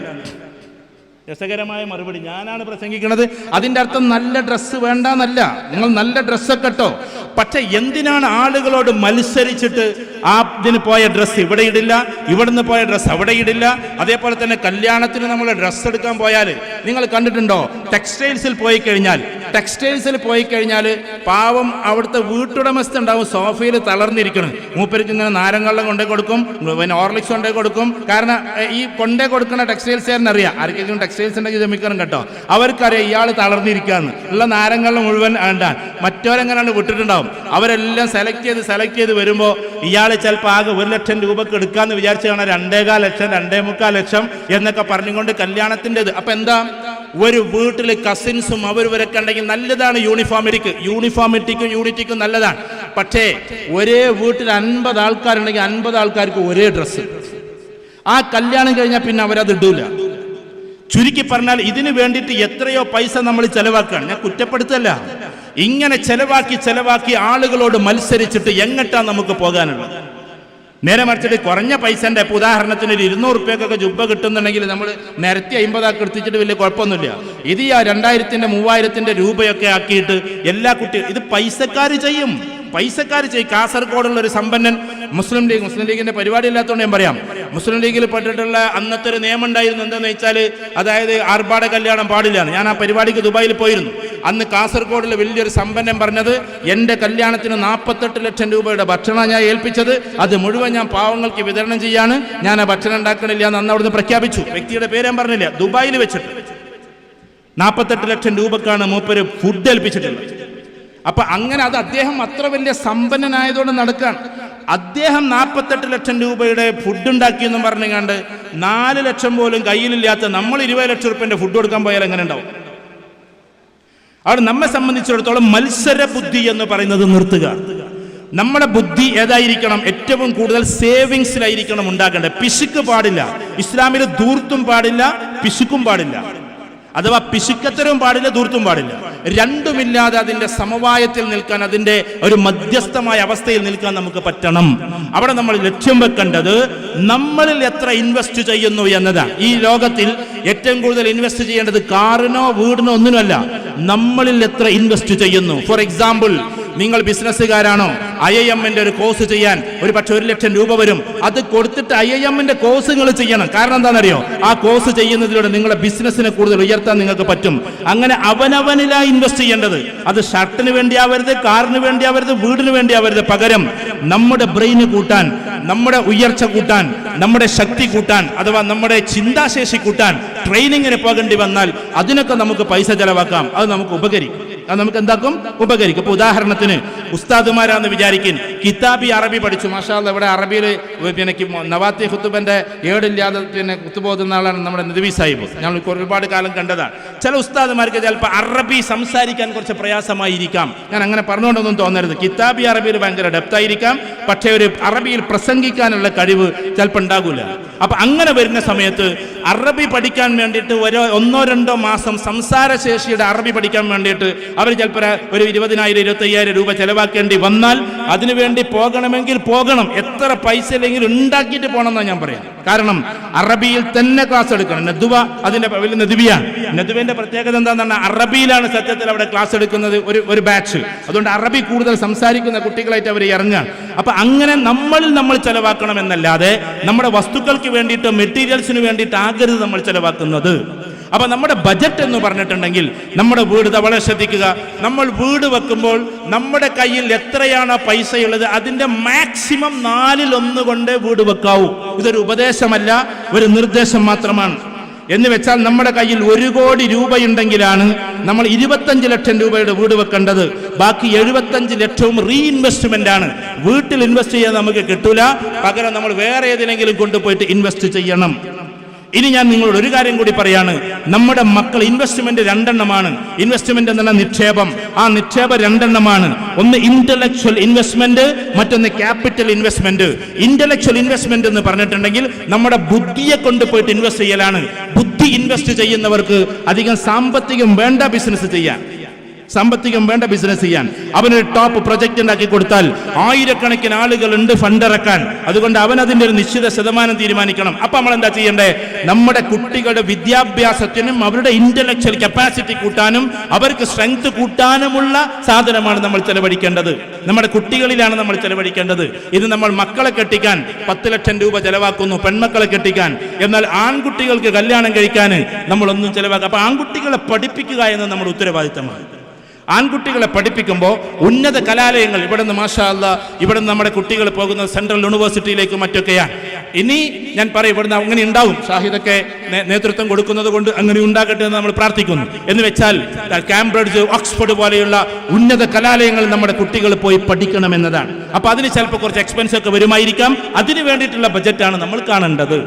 രസകരമായ മറുപടി. ഞാനാണ് പ്രസംഗിക്കുന്നത്. അതിൻ്റെ അർത്ഥം നല്ല ഡ്രസ്സ് വേണ്ടെന്നല്ല, നിങ്ങൾ നല്ല ഡ്രസ്സൊക്കെ ഇട്ടോ. പക്ഷെ എന്തിനാണ് ആളുകളോട് മത്സരിച്ചിട്ട് ഇതിന് പോയ ഡ്രസ്സ് ഇവിടെ ഇടില്ല, ഇവിടുന്ന് പോയ ഡ്രസ്സ് അവിടെ ഇടില്ല? അതേപോലെ തന്നെ കല്യാണത്തിന് നമ്മൾ ഡ്രസ്സ് എടുക്കാൻ പോയാൽ നിങ്ങൾ കണ്ടിട്ടുണ്ടോ? ടെക്സ്റ്റൈൽസിൽ പോയി കഴിഞ്ഞാൽ പാവം അവിടുത്തെ വീട്ടുടമസ്ഥ ഉണ്ടാവും സോഫയിൽ തളർന്നിരിക്കണം. മൂപ്പർക്ക് ഇങ്ങനെ നാരങ്ങള്ളം കൊണ്ടേ കൊടുക്കും, പിന്നെ ഹോർലിക്സ് കൊണ്ടേ കൊടുക്കും. കാരണം ഈ കൊണ്ടേ കൊടുക്കുന്ന ടെക്സ്റ്റൈൽസുകാരൻ അറിയാം, ആർക്കെങ്കിലും ടെക്സ്റ്റൈൽസ് ഉണ്ടെങ്കിൽ ക്ഷമിക്കണം കേട്ടോ, അവർക്കറിയാം ഇയാൾ തളർന്നിരിക്കുകയെന്ന്. ഉള്ള നാരങ്ങള്ളം മുഴുവൻ വേണ്ടാൻ മറ്റവരെങ്ങനെയാണ് വിട്ടിട്ടുണ്ടാവും. അവരെല്ലാം സെലക്ട് ചെയ്ത് വരുമ്പോൾ ഇയാൾ ചിലപ്പോൾ ആകെ 1 ലക്ഷം രൂപക്ക് എടുക്കാമെന്ന് വിചാരിച്ചു കാണാൻ 2.25 ലക്ഷം 2.25 ലക്ഷം എന്നൊക്കെ പറഞ്ഞുകൊണ്ട് കല്യാണത്തിൻ്റെത്. അപ്പം എന്താ, ഒരു വീട്ടിൽ കസിൻസും അവരൊക്കെ ഉണ്ടെങ്കിൽ നല്ലതാണ്. യൂണിറ്റിക്കും നല്ലതാണ്. പക്ഷേ ഒരേ വീട്ടിൽ 50 ആൾക്കാരുണ്ടെങ്കിൽ 50 ആൾക്കാർക്ക് ഒരേ ഡ്രസ്സ്. ആ കല്യാണം കഴിഞ്ഞാൽ പിന്നെ അവരത് ഇടൂല. ചുരുക്കി പറഞ്ഞാൽ ഇതിനു വേണ്ടിയിട്ട് എത്രയോ പൈസ നമ്മൾ ചെലവാക്കുകയാണ്. ഞാൻ കുറ്റപ്പെടുത്തല്ല. ഇങ്ങനെ ചെലവാക്കി ആളുകളോട് മത്സരിച്ചിട്ട് എങ്ങട്ടാണ് നമുക്ക് പോകാനുള്ളത്? നേരെ മറിച്ചിട്ട് കുറഞ്ഞ പൈസൻ്റെ, ഇപ്പോൾ ഉദാഹരണത്തിന് ഒരു 200 രൂപയ്ക്കൊക്കെ ജുബ്ബ കിട്ടുന്നുണ്ടെങ്കിൽ നമ്മൾ നിരത്തി 50 ആക്കി എടുത്തിട്ട് വലിയ കുഴപ്പമൊന്നുമില്ല. ഇത് 2000-ന്റെ 3000-ന്റെ രൂപയൊക്കെ ആക്കിയിട്ട് എല്ലാ കുട്ടികളും ഇത് പൈസക്കാർ ചെയ്യും. കാസർഗോഡുള്ള ഒരു സമ്പന്നൻ, മുസ്ലിം ലീഗിന്റെ പരിപാടി ഇല്ലാത്തതുകൊണ്ട് ഞാൻ പറയാം, മുസ്ലിം ലീഗിൽ പെട്ടിട്ടുള്ള അന്നത്തെ ഒരു നിയമം ഉണ്ടായിരുന്നു. എന്താണെന്ന് വെച്ചാൽ, അതായത് ആർഭാട കല്യാണം പാടില്ല. ഞാൻ ആ പരിപാടിക്ക് ദുബായിൽ പോയിരുന്നു. അന്ന് കാസർഗോഡിലെ വലിയൊരു സമ്പന്നൻ പറഞ്ഞത്, എൻ്റെ കല്യാണത്തിന് 48 ലക്ഷം രൂപയുടെ ഭക്ഷണം ഞാൻ ഏൽപ്പിച്ചത്, അത് മുഴുവൻ ഞാൻ പാവങ്ങൾക്ക് വിതരണം ചെയ്യാണ്, ഞാൻ ആ ഭക്ഷണം ഉണ്ടാക്കണില്ല എന്ന് അന്ന് അവിടുന്ന് പ്രഖ്യാപിച്ചു. വ്യക്തിയുടെ പേര് ഞാൻ പറഞ്ഞില്ല. ദുബായിൽ വെച്ചിട്ട് 48 ലക്ഷം രൂപക്കാണ് മൂപ്പര് ഫുഡ് ഏൽപ്പിച്ചിട്ടുള്ളത്. അപ്പൊ അങ്ങനെ അത് അദ്ദേഹം അത്ര വലിയ സമ്പന്നനായതുകൊണ്ട് നടക്കുകയാണ്. അദ്ദേഹം 48 ലക്ഷം രൂപയുടെ ഫുഡ് ഉണ്ടാക്കിയെന്നും പറഞ്ഞുകൊണ്ട് 4 ലക്ഷം പോലും കയ്യിലില്ലാത്ത നമ്മൾ 20 ലക്ഷം രൂപയുടെ ഫുഡ് കൊടുക്കാൻ പോയാൽ എങ്ങനെ ഉണ്ടാവും? അവിടെ നമ്മെ സംബന്ധിച്ചിടത്തോളം മത്സര ബുദ്ധി എന്ന് പറയുന്നത് നിർത്തുക. നമ്മുടെ ബുദ്ധി ഏതായിരിക്കണം? ഏറ്റവും കൂടുതൽ സേവിങ്സിലായിരിക്കണം ഉണ്ടാക്കേണ്ടത്. പിശുക്ക് പാടില്ല. ഇസ്ലാമിൽ ധൂർത്തും പാടില്ല, പിശുക്കും പാടില്ല. അഥവാ പിശുക്കത്തരവും പാടില്ല, ധൂർത്തും പാടില്ല. രണ്ടുമില്ലാതെ അതിന്റെ സമവായത്തിൽ നിൽക്കാൻ, അതിന്റെ ഒരു മധ്യസ്ഥമായ അവസ്ഥയിൽ നിൽക്കാൻ നമുക്ക് പറ്റണം. അവിടെ നമ്മൾ ലക്ഷ്യം വെക്കേണ്ടത് നമ്മളിൽ എത്ര ഇൻവെസ്റ്റ് ചെയ്യുന്നു എന്നതാണ്. ഈ ലോകത്തിൽ ഏറ്റവും കൂടുതൽ ഇൻവെസ്റ്റ് ചെയ്യേണ്ടത് കാറിനോ വീടിനോ ഒന്നിനുമല്ല, നമ്മളിൽ എത്ര ഇൻവെസ്റ്റ് ചെയ്യുന്നു. ഫോർ എക്സാമ്പിൾ, നിങ്ങൾ ബിസിനസ്സുകാരാണോ, IIM-ന്റെ ഒരു കോഴ്സ് ചെയ്യാൻ ഒരു പക്ഷെ 1 ലക്ഷം രൂപ വരും. അത് കൊടുത്തിട്ട് IIM-ന്റെ കോഴ്സ് നിങ്ങൾ ചെയ്യണം. കാരണം എന്താണെന്നറിയോ, ആ കോഴ്സ് ചെയ്യുന്നതിലൂടെ നിങ്ങളുടെ ബിസിനസ്സിനെ കൂടുതൽ ഉയർത്താൻ നിങ്ങൾക്ക് പറ്റും. അങ്ങനെ അവനവനിലായി ഇൻവെസ്റ്റ് ചെയ്യേണ്ടത്. അത് ഷർട്ടിന് വേണ്ടിയാവരുത്, കാറിന് വേണ്ടിയാവരുത്, വീടിന് വേണ്ടിയാവരുത്. പകരം നമ്മുടെ ബ്രെയിന് കൂട്ടാൻ, നമ്മുടെ ഉയർച്ച കൂട്ടാൻ, നമ്മുടെ ശക്തി കൂട്ടാൻ, അഥവാ നമ്മുടെ ചിന്താശേഷി കൂട്ടാൻ ട്രെയിനിങ്ങിന് പോകേണ്ടി വന്നാൽ അതിനൊക്കെ നമുക്ക് പൈസ ചെലവാക്കാം. അത് നമുക്ക് ഉപകരിക്കും. അത് നമുക്ക് എന്താക്കും? ഉപകരിക്കും. ഇപ്പൊ ഉദാഹരണത്തിന് ഉസ്താദുമാരാന്ന് വിചാരിക്കും, കിതാബി അറബി പഠിച്ചു, മാഷാ അല്ലാഹ്. ഇവിടെ അറബിയിൽ പിന്നെ നവാത്തി ഖുത്തുബന്റെ ഏടില്ലാതെ പിന്നെ കുത്തുബോധുന്ന ആളാണ് നമ്മുടെ നദ്വി സാഹിബ്. ഞങ്ങൾ ഒരുപാട് കാലം കണ്ടതാണ്. ചില ഉസ്താദുമാർക്ക് ചിലപ്പോൾ അറബി സംസാരിക്കാൻ കുറച്ച് പ്രയാസമായിരിക്കാം. ഞാൻ അങ്ങനെ പറഞ്ഞുകൊണ്ടൊന്നും തോന്നരുത്. കിതാബി അറബിയിൽ ഭയങ്കര ഡെപ്തായിരിക്കാം, പക്ഷേ ഒരു അറബിയിൽ പ്രസംഗിക്കാനുള്ള കഴിവ് ചിലപ്പോൾ ഉണ്ടാകില്ല. അപ്പൊ അങ്ങനെ വരുന്ന സമയത്ത് അറബി പഠിക്കാൻ വേണ്ടിയിട്ട് 1-2 മാസം സംസാരശേഷിയുടെ അറബി പഠിക്കാൻ വേണ്ടിയിട്ട് അവർ ചിലപ്പോൾ ഒരു 20,000-25,000 രൂപ ചെലവാക്കേണ്ടി വന്നാൽ അതിനുവേണ്ടി പോകണമെങ്കിൽ പോകണം. എത്ര പൈസ ഇല്ലെങ്കിൽ ഉണ്ടാക്കിയിട്ട് പോകണം എന്നാണ് ഞാൻ പറയാം. കാരണം അറബിയിൽ തന്നെ ക്ലാസ് എടുക്കണം. നദ്വ അതിന്റെ വലിയ നദ്വിയാണ്. നദ്വിന്റെ പ്രത്യേകത എന്താണെന്ന് പറഞ്ഞാൽ അറബിയിലാണ് സത്യത്തിൽ അവിടെ ക്ലാസ് എടുക്കുന്നത് ഒരു ബാച്ച്. അതുകൊണ്ട് അറബി കൂടുതൽ സംസാരിക്കുന്ന കുട്ടികളായിട്ട് അവർ ഇറങ്ങാൻ. അപ്പൊ അങ്ങനെ നമ്മൾ ചെലവാക്കണം എന്നല്ലാതെ നമ്മുടെ വസ്തുക്കൾക്ക് വേണ്ടിയിട്ട്, മെറ്റീരിയൽസിന് വേണ്ടിയിട്ട് ആകരുത് നമ്മൾ ചെലവാക്കുന്നത്. അപ്പൊ നമ്മുടെ ബജറ്റ് എന്ന് പറഞ്ഞിട്ടുണ്ടെങ്കിൽ നമ്മുടെ വീട് വളരെ ശ്രദ്ധിക്കുക. നമ്മൾ വീട് വെക്കുമ്പോൾ നമ്മുടെ കയ്യിൽ എത്രയാണ് പൈസയുള്ളത് അതിന്റെ മാക്സിമം 1/4 കൊണ്ട് വീട് വെക്കാവൂ. ഇതൊരു ഉപദേശമല്ല, ഒരു നിർദ്ദേശം മാത്രമാണ്. എന്ന് വെച്ചാൽ നമ്മുടെ കയ്യിൽ 1 കോടി രൂപയുണ്ടെങ്കിലാണ് നമ്മൾ 25 ലക്ഷം രൂപയുടെ വീട് വെക്കേണ്ടത്. ബാക്കി 75 ലക്ഷവും റീഇൻവെസ്റ്റ്മെന്റ് ആണ്. വീട്ടിൽ ഇൻവെസ്റ്റ് ചെയ്യാൻ നമുക്ക് കിട്ടൂല. പകരം നമ്മൾ വേറെ ഏതിലെങ്കിലും കൊണ്ടുപോയിട്ട് ഇൻവെസ്റ്റ് ചെയ്യണം. ഇനി ഞാൻ നിങ്ങളോട് ഒരു കാര്യം കൂടി പറയാണ്. നമ്മുടെ മക്കൾ ഇൻവെസ്റ്റ്മെന്റ് 2 എണ്ണമാണ്. ഇൻവെസ്റ്റ്മെന്റ് എന്ന നിക്ഷേപം, ആ നിക്ഷേപം 2 എണ്ണമാണ്. ഒന്ന് ഇന്റലക്ച്വൽ ഇൻവെസ്റ്റ്മെന്റ്, മറ്റൊന്ന് ക്യാപിറ്റൽ ഇൻവെസ്റ്റ്മെന്റ്. ഇന്റലക്ച്വൽ ഇൻവെസ്റ്റ്മെന്റ് എന്ന് പറഞ്ഞിട്ടുണ്ടെങ്കിൽ നമ്മുടെ ബുദ്ധിയെ കൊണ്ടുപോയിട്ട് ഇൻവെസ്റ്റ് ചെയ്യലാണ്. ബുദ്ധി ഇൻവെസ്റ്റ് ചെയ്യുന്നവർക്ക് അധികം സാമ്പത്തികം വേണ്ട ബിസിനസ് ചെയ്യാൻ. അവനൊരു ടോപ്പ് പ്രൊജക്ട് ഉണ്ടാക്കി കൊടുത്താൽ 1000-കണക്കിന് ആളുകളുണ്ട് ഫണ്ട് ഇറക്കാൻ. അതുകൊണ്ട് അവൻ അതിന്റെ ഒരു നിശ്ചിത ശതമാനം തീരുമാനിക്കണം. അപ്പൊ നമ്മൾ എന്താ ചെയ്യേണ്ടേ? നമ്മുടെ കുട്ടികളുടെ വിദ്യാഭ്യാസത്തിനും അവരുടെ ഇന്റലക്ച്വൽ കപ്പാസിറ്റി കൂട്ടാനും അവർക്ക് സ്ട്രെങ്ത് കൂട്ടാനുമുള്ള സാധനമാണ് നമ്മൾ ചെലവഴിക്കേണ്ടത്. നമ്മുടെ കുട്ടികളിലാണ് നമ്മൾ ചെലവഴിക്കേണ്ടത്. ഇത് നമ്മൾ മക്കളെ കെട്ടിക്കാൻ 10 ലക്ഷം രൂപ ചെലവാക്കുന്നു, പെൺമക്കളെ കെട്ടിക്കാൻ. എന്നാൽ ആൺകുട്ടികൾക്ക് കല്യാണം കഴിക്കാൻ നമ്മളൊന്നും ചെലവാക്കുക. അപ്പൊ ആൺകുട്ടികളെ പഠിപ്പിക്കുക എന്നത് നമ്മുടെ ഉത്തരവാദിത്തമാണ്. ആൺകുട്ടികളെ പഠിപ്പിക്കുമ്പോൾ ഉന്നത കലാലയങ്ങൾ, ഇവിടെ നിന്ന് മാഷാ അല്ലാഹ്, ഇവിടെ നിന്ന് നമ്മുടെ കുട്ടികൾ പോകുന്നത് സെൻട്രൽ യൂണിവേഴ്സിറ്റിയിലേക്ക് മറ്റൊക്കെയാണ്. ഇനി ഞാൻ പറയും, ഇവിടുന്ന് അങ്ങനെ ഉണ്ടാവും. ഷാഹിദൊക്കെ നേതൃത്വം കൊടുക്കുന്നത് കൊണ്ട് അങ്ങനെ ഉണ്ടാകട്ടെ എന്ന് നമ്മൾ പ്രാർത്ഥിക്കുന്നു. എന്ന് വെച്ചാൽ കാംബ്രിഡ്ജ്, ഓക്സ്ഫോർഡ് പോലെയുള്ള ഉന്നത കലാലയങ്ങൾ നമ്മുടെ കുട്ടികൾ പോയി പഠിക്കണം എന്നതാണ്. അപ്പൊ അതിന് ചിലപ്പോൾ കുറച്ച് എക്സ്പെൻസ് ഒക്കെ വരുമായിരിക്കാം. അതിന് വേണ്ടിയിട്ടുള്ള ബജറ്റാണ് നമ്മൾ കാണേണ്ടത്.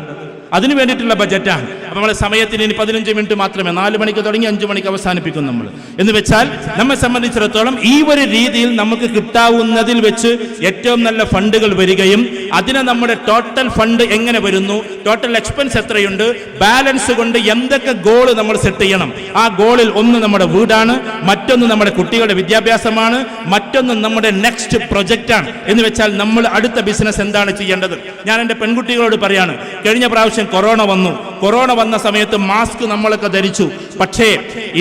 അതിനു വേണ്ടിയിട്ടുള്ള ബജറ്റാണ്. അപ്പൊ നമ്മളെ സമയത്തിന് ഇനി 15 മിനിറ്റ് മാത്രമേ, 4 മണിക്ക് തുടങ്ങി 5 മണിക്ക് അവസാനിപ്പിക്കും നമ്മൾ. എന്ന് വെച്ചാൽ നമ്മെ സംബന്ധിച്ചിടത്തോളം ഈ ഒരു രീതിയിൽ നമുക്ക് കിട്ടാവുന്നതിൽ വെച്ച് ഏറ്റവും നല്ല ഫണ്ടുകൾ വരികയും അതിനെ നമ്മുടെ ടോട്ടൽ ഫണ്ട് എങ്ങനെ വരുന്നു, ടോട്ടൽ എക്സ്പെൻസ് എത്രയുണ്ട്, ബാലൻസ് കൊണ്ട് എന്തൊക്കെ ഗോൾ നമ്മൾ സെറ്റ് ചെയ്യണം. ആ ഗോളിൽ ഒന്ന് നമ്മുടെ വീടാണ്, മറ്റൊന്ന് നമ്മുടെ കുട്ടികളുടെ വിദ്യാഭ്യാസമാണ്, മറ്റൊന്ന് നമ്മുടെ നെക്സ്റ്റ് പ്രൊജക്റ്റാണ്. എന്ന് വെച്ചാൽ നമ്മൾ അടുത്ത ബിസിനസ് എന്താണ് ചെയ്യേണ്ടത്. ഞാൻ എൻ്റെ പെൺകുട്ടികളോട് പറയാണ്, കഴിഞ്ഞ പ്രാവശ്യം കൊറോണ വന്ന സമയത്ത് മാസ്ക് നമ്മളൊക്കെ ധരിച്ചു. പക്ഷേ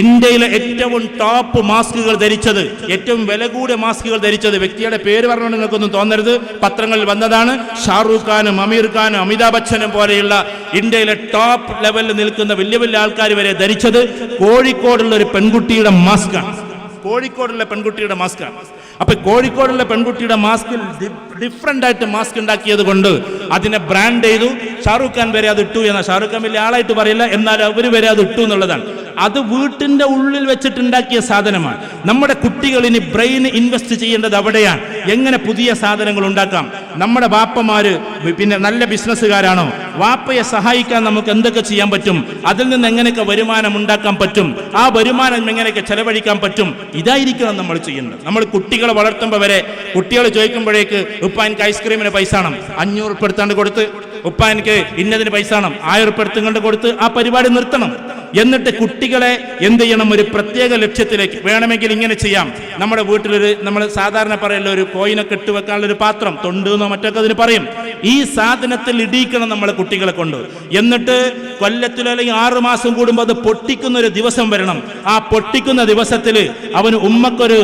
ഇന്ത്യയിലെ ഏറ്റവും ടോപ്പ് മാസ്കുകൾ ധരിച്ചത്, ഏറ്റവും വില കൂടിയ മാസ്കുകൾ ധരിച്ചത്, വ്യക്തിയുടെ പേര് പറഞ്ഞുകൊണ്ട് നിങ്ങൾക്കൊന്നും തോന്നരുത്, പത്രങ്ങളിൽ വന്നതാണ്, ഷാറൂഖ് ഖാനും അമീർ ഖാനും അമിതാഭ് ബച്ചനും പോലെയുള്ള ഇന്ത്യയിലെ ടോപ്പ് ലെവലിൽ നിൽക്കുന്ന വലിയ വലിയ ആൾക്കാർ വരെ ധരിച്ചത് കോഴിക്കോടുള്ള ഒരു പെൺകുട്ടിയുടെ മാസ്കാണ്. അപ്പൊ കോഴിക്കോടുള്ള പെൺകുട്ടിയുടെ മാസ്കിൽ ഡിഫറെന്റ് ആയിട്ട് മാസ്ക് ഉണ്ടാക്കിയത് കൊണ്ട് അതിനെ ബ്രാൻഡ് ചെയ്തു. ഷാറൂഖ് ഖാൻ വരെ അത് ഇട്ടു എന്ന, ഷാറൂഖ് ഖാൻ വലിയ ആളായിട്ട് പറയില്ല, എന്നാൽ അവർ വരെ അത് ഇട്ടു എന്നുള്ളതാണ്. അത് വീട്ടിന്റെ ഉള്ളിൽ വെച്ചിട്ടുണ്ടാക്കിയ സാധനമാണ്. നമ്മുടെ കുട്ടികൾ ഇനി ബ്രെയിൻ ഇൻവെസ്റ്റ് ചെയ്യേണ്ടത് അവിടെയാണ്. എങ്ങനെ പുതിയ സാധനങ്ങൾ ഉണ്ടാക്കാം. നമ്മുടെ വാപ്പമാര് പിന്നെ നല്ല ബിസിനസ്സുകാരാണോ, വാപ്പയെ സഹായിക്കാൻ നമുക്ക് എന്തൊക്കെ ചെയ്യാൻ പറ്റും, അതിൽ നിന്ന് എങ്ങനെയൊക്കെ വരുമാനം ഉണ്ടാക്കാൻ പറ്റും, ആ വരുമാനം എങ്ങനെയൊക്കെ ചെലവഴിക്കാൻ പറ്റും, ഇതായിരിക്കണം നമ്മൾ ചെയ്യേണ്ടത്. നമ്മൾ കുട്ടികളെ വളർത്തുമ്പോൾ വരെ കുട്ടികൾ ചോദിക്കുമ്പോഴേക്ക് ഉപ്പ എനിക്ക് ഐസ്ക്രീമിന് പൈസ ആണ് 500 ഉറുപ്പിക എടുത്താണ്ട് കൊടുത്ത്, ഉപ്പ എനിക്ക് ഇന്നതിന് പൈസ ആണ് 1000 ഉറുപ്പിക എടുത്തുകൊണ്ട് കൊടുത്ത് ആ പരിപാടി നിർത്തണം. എന്നിട്ട് കുട്ടികളെ എന്ത് ചെയ്യണം, ഒരു പ്രത്യേക ലക്ഷ്യത്തിലേക്ക്. വേണമെങ്കിൽ ഇങ്ങനെ ചെയ്യാം, നമ്മുടെ വീട്ടിലൊരു, നമ്മൾ സാധാരണ പറയല്ലോ, ഒരു കോയിനൊക്കെ ഇട്ട് വെക്കാനുള്ള ഒരു പാത്രം, തൊണ്ട് എന്നോ മറ്റൊക്കെ അതിന് പറയും. ഈ സാധനത്തിൽ ഇടിയിക്കണം നമ്മളെ കുട്ടികളെ കൊണ്ട്. എന്നിട്ട് കൊല്ലത്തിൽ അല്ലെങ്കിൽ 6 മാസം കൂടുമ്പോൾ അത് പൊട്ടിക്കുന്ന ഒരു ദിവസം വരണം. ആ പൊട്ടിക്കുന്ന ദിവസത്തിൽ അവന് ഉമ്മക്കൊരു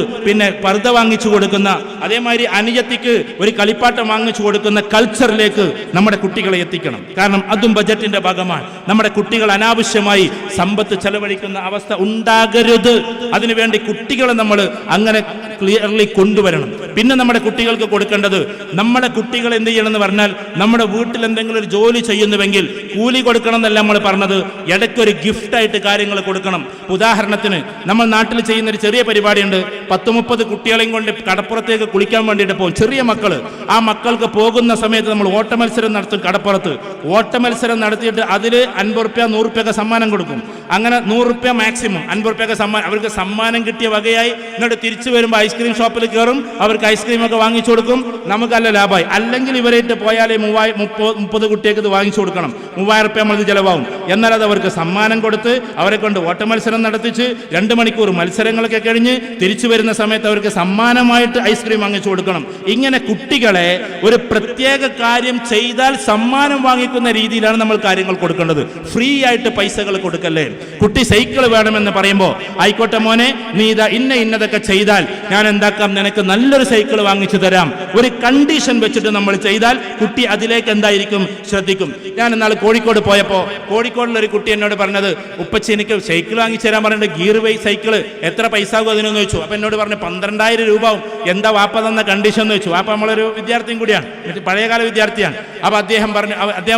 പർദ്ദ വാങ്ങിച്ചു കൊടുക്കുന്ന, അതേമാതിരി അനുജത്തിക്ക് ഒരു കളിപ്പാട്ടം വാങ്ങിച്ചു കൊടുക്കുന്ന കൾച്ചറിലേക്ക് നമ്മുടെ കുട്ടികളെ എത്തിക്കണം. കാരണം അതും ബജറ്റിന്റെ ഭാഗമാണ്. നമ്മുടെ കുട്ടികൾ അനാവശ്യമായി സമ്പത്ത് ചെലവഴിക്കുന്ന അവസ്ഥ ഉണ്ടാകരുത്. അതിനുവേണ്ടി കുട്ടികളെ നമ്മൾ അങ്ങനെ ക്ലിയർലി കൊണ്ടുവരണം. പിന്നെ നമ്മുടെ കുട്ടികൾക്ക് കൊടുക്കേണ്ടത്, നമ്മുടെ കുട്ടികൾ എന്ത് ചെയ്യണമെന്ന് പറഞ്ഞാൽ, നമ്മുടെ വീട്ടിൽ എന്തെങ്കിലും ഒരു ജോലി ചെയ്യുന്നുവെങ്കിൽ കൂലി കൊടുക്കണം എന്നല്ല നമ്മൾ പറഞ്ഞത്, ഇടയ്ക്കൊരു ഗിഫ്റ്റായിട്ട് കാര്യങ്ങൾ കൊടുക്കണം. ഉദാഹരണത്തിന് നമ്മൾ നാട്ടിൽ ചെയ്യുന്ന ഒരു ചെറിയ പരിപാടിയുണ്ട്. 10-30 കുട്ടികളെയും കൊണ്ട് കടപ്പുറത്തേക്ക് കുളിക്കാൻ വേണ്ടിയിട്ട് പോകും, ചെറിയ മക്കൾ. ആ മക്കൾക്ക് പോകുന്ന സമയത്ത് നമ്മൾ ഓട്ട മത്സരം നടത്തും. കടപ്പുറത്ത് ഓട്ട മത്സരം നടത്തിയിട്ട് അതിൽ 50 രൂപ 100 രൂപയൊക്കെ സമ്മാനം കൊടുക്കും. അങ്ങനെ 100 രൂപ മാക്സിമം, 50 രൂപയൊക്കെ സമ്മാനം. അവർക്ക് സമ്മാനം കിട്ടിയ വകയായി എന്നിട്ട് തിരിച്ചു വരുമ്പോൾ ഐസ്ക്രീം ഷോപ്പിൽ കയറും, അവർക്ക് ഐസ്ക്രീമൊക്കെ വാങ്ങിച്ചു കൊടുക്കും. നമുക്കല്ല ലാഭമായി. അല്ലെങ്കിൽ ഇവരായിട്ട് പോയാലേ 30 കുട്ടികൾക്ക് ഇത് വാങ്ങിച്ചു കൊടുക്കണം. 3000 രൂപ നമ്മളിത് ചിലവാകും. എന്നാൽ അത് അവർക്ക് സമ്മാനം കൊടുത്ത് അവരെ കൊണ്ട് ഓട്ട മത്സരം നടത്തിച്ച് 2 മണിക്കൂർ മത്സരങ്ങളൊക്കെ കഴിഞ്ഞ് തിരിച്ചു വരുന്ന സമയത്ത് അവർക്ക് സമ്മാനമായിട്ട് ഐസ്ക്രീം വാങ്ങിച്ചു കൊടുക്കണം. ഇങ്ങനെ കുട്ടികളെ ഒരു പ്രത്യേക കാര്യം ചെയ്താൽ സമ്മാനം വാങ്ങിക്കുന്ന രീതിയിലാണ് നമ്മൾ കാര്യങ്ങൾ കൊടുക്കേണ്ടത്. ഫ്രീ ആയിട്ട് പൈസകൾ കൊടുക്കല്ലേ. കുട്ടി സൈക്കിൾ വേണമെന്ന് പറയുമ്പോൾ, ആയിക്കോട്ടെ മോനെ, നീ ഇതാ ഇന്നതൊക്കെ ചെയ്താൽ ഞാൻ എന്താക്കാം, നിനക്ക് നല്ലൊരു സൈക്കിൾ വാങ്ങിച്ചു തരാം. ഒരു കണ്ടീഷൻ വെച്ചിട്ട് നമ്മൾ ചെയ്താൽ കുട്ടി അതിലേക്ക് എന്തായിരിക്കും ശ്രദ്ധിക്കും. ഞാൻ എന്നാൽ കോഴിക്കോട് പോയപ്പോൾ കോഴിക്കോടിലൊരു കുട്ടി എന്നോട് പറഞ്ഞത്, ഉപ്പച്ചി എനിക്ക് സൈക്കിൾ വാങ്ങിച്ചു തരാൻ പറഞ്ഞിട്ട് ഗിയർ വൈ സൈക്കിൾ എത്ര പൈസ ആകും അതിനൊന്ന് ചോദിച്ചു. അപ്പം എന്നോട് പറഞ്ഞു 12,000 രൂപ ആവും. എന്താ വാപ്പ തന്ന കണ്ടീഷൻ എന്ന് വെച്ചു. വാപ്പ നമ്മളൊരു വിദ്യാർത്ഥിയും കൂടിയാണ്, പഴയകാല വിദ്യാർത്ഥിയാണ്. അപ്പോൾ അദ്ദേഹം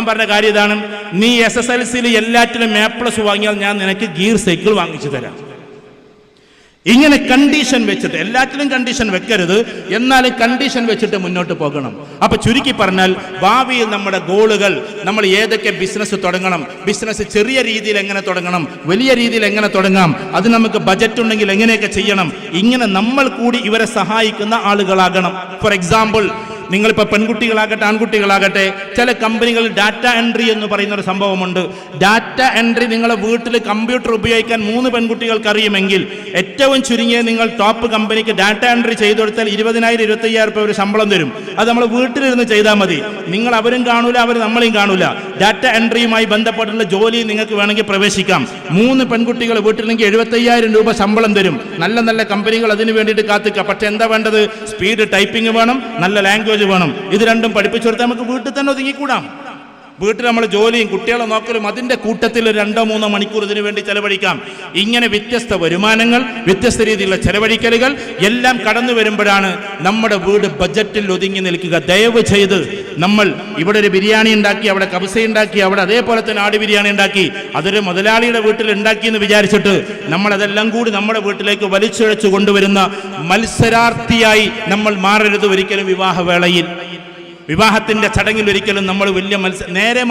പറഞ്ഞ കാര്യം ഇതാണ്, നീ SSLC എല്ലാറ്റിലും A+ വാങ്ങിയാൽ ഞാൻ നിനക്ക് ഗിയർ സൈക്കിൾ വാങ്ങിച്ചു തരാം. ഇങ്ങനെ കണ്ടീഷൻ വെച്ചിട്ട്, എല്ലാറ്റിലും കണ്ടീഷൻ വെക്കരുത്, എന്നാലും കണ്ടീഷൻ വെച്ചിട്ട് മുന്നോട്ട് പോകണം. അപ്പൊ ചുരുക്കി പറഞ്ഞാൽ, ഭാവിയിൽ നമ്മുടെ ഗോളുകൾ, നമ്മൾ ഏതൊക്കെ ബിസിനസ് തുടങ്ങണം, ബിസിനസ് ചെറിയ രീതിയിൽ എങ്ങനെ തുടങ്ങണം, വലിയ രീതിയിൽ എങ്ങനെ തുടങ്ങാം, അത് നമുക്ക് ബജറ്റ് ഉണ്ടെങ്കിൽ എങ്ങനെയൊക്കെ ചെയ്യണം, ഇങ്ങനെ നമ്മൾ കൂടി ഇവരെ സഹായിക്കുന്ന ആളുകളാകണം. ഫോർ എക്സാമ്പിൾ, നിങ്ങളിപ്പോൾ പെൺകുട്ടികളാകട്ടെ ആൺകുട്ടികളാകട്ടെ, ചില കമ്പനികളിൽ ഡാറ്റ എൻട്രി എന്ന് പറയുന്ന ഒരു സംഭവമുണ്ട്. ഡാറ്റ എൻട്രി നിങ്ങളെ വീട്ടിൽ കമ്പ്യൂട്ടർ ഉപയോഗിക്കാൻ 3 പെൺകുട്ടികൾക്ക് അറിയുമെങ്കിൽ ഏറ്റവും ചുരുങ്ങിയ നിങ്ങൾ ടോപ്പ് കമ്പനിക്ക് ഡാറ്റ എൻട്രി ചെയ്തു കൊടുത്താൽ 20,000-25,000 രൂപ ഒരു ശമ്പളം തരും. അത് നമ്മൾ വീട്ടിലിരുന്ന് ചെയ്താൽ മതി. നിങ്ങൾ അവരും കാണൂല, അവർ നമ്മളെയും കാണൂല. ഡാറ്റ എൻട്രിയുമായി ബന്ധപ്പെട്ടുള്ള ജോലി നിങ്ങൾക്ക് വേണമെങ്കിൽ പ്രവേശിക്കാം. 3 പെൺകുട്ടികൾ വീട്ടിലെങ്കിൽ 75,000 രൂപ ശമ്പളം തരും. നല്ല നല്ല കമ്പനികൾ അതിന് വേണ്ടിയിട്ട് കാത്തിക്കുക. പക്ഷെ എന്താ വേണ്ടത്? സ്പീഡ് ടൈപ്പിംഗ് വേണം, നല്ല ലാംഗ്വേജ് വേണം. ഇത് രണ്ടും പഠിപ്പിച്ചു കൊടുത്താൽ നമുക്ക് വീട്ടിൽ തന്നെ ഒതുങ്ങിക്കൂടാം. വീട്ടിൽ നമ്മൾ ജോലിയും കുട്ടികളെ നോക്കലും അതിൻ്റെ കൂട്ടത്തിൽ 2-3 മണിക്കൂർ ഇതിനു വേണ്ടി ചെലവഴിക്കാം. ഇങ്ങനെ വ്യത്യസ്ത വരുമാനങ്ങൾ, വ്യത്യസ്ത രീതിയിലുള്ള ചെലവഴിക്കലുകൾ എല്ലാം കടന്നു വരുമ്പോഴാണ് നമ്മുടെ വീട് ബജറ്റിൽ ഒതുങ്ങി നിൽക്കുക. ദയവ് ചെയ്ത് നമ്മൾ ഇവിടെ ഒരു ബിരിയാണി ഉണ്ടാക്കി, അവിടെ കബ്സ ഉണ്ടാക്കി, അവിടെ അതേപോലെ തന്നെ ആട് ബിരിയാണി ഉണ്ടാക്കി, അതൊരു മുതലാളിയുടെ വീട്ടിൽ ഉണ്ടാക്കി എന്ന് വിചാരിച്ചിട്ട് നമ്മളതെല്ലാം കൂടി നമ്മുടെ വീട്ടിലേക്ക് വലിച്ചിഴച്ചു കൊണ്ടുവരുന്ന മത്സരാർത്ഥിയായി നമ്മൾ മാറരുത് ഒരിക്കലും. വിവാഹവേളയിൽ, വിവാഹത്തിന്റെ ചടങ്ങിൽ ഒരിക്കലും നമ്മൾ വലിയ നേരെ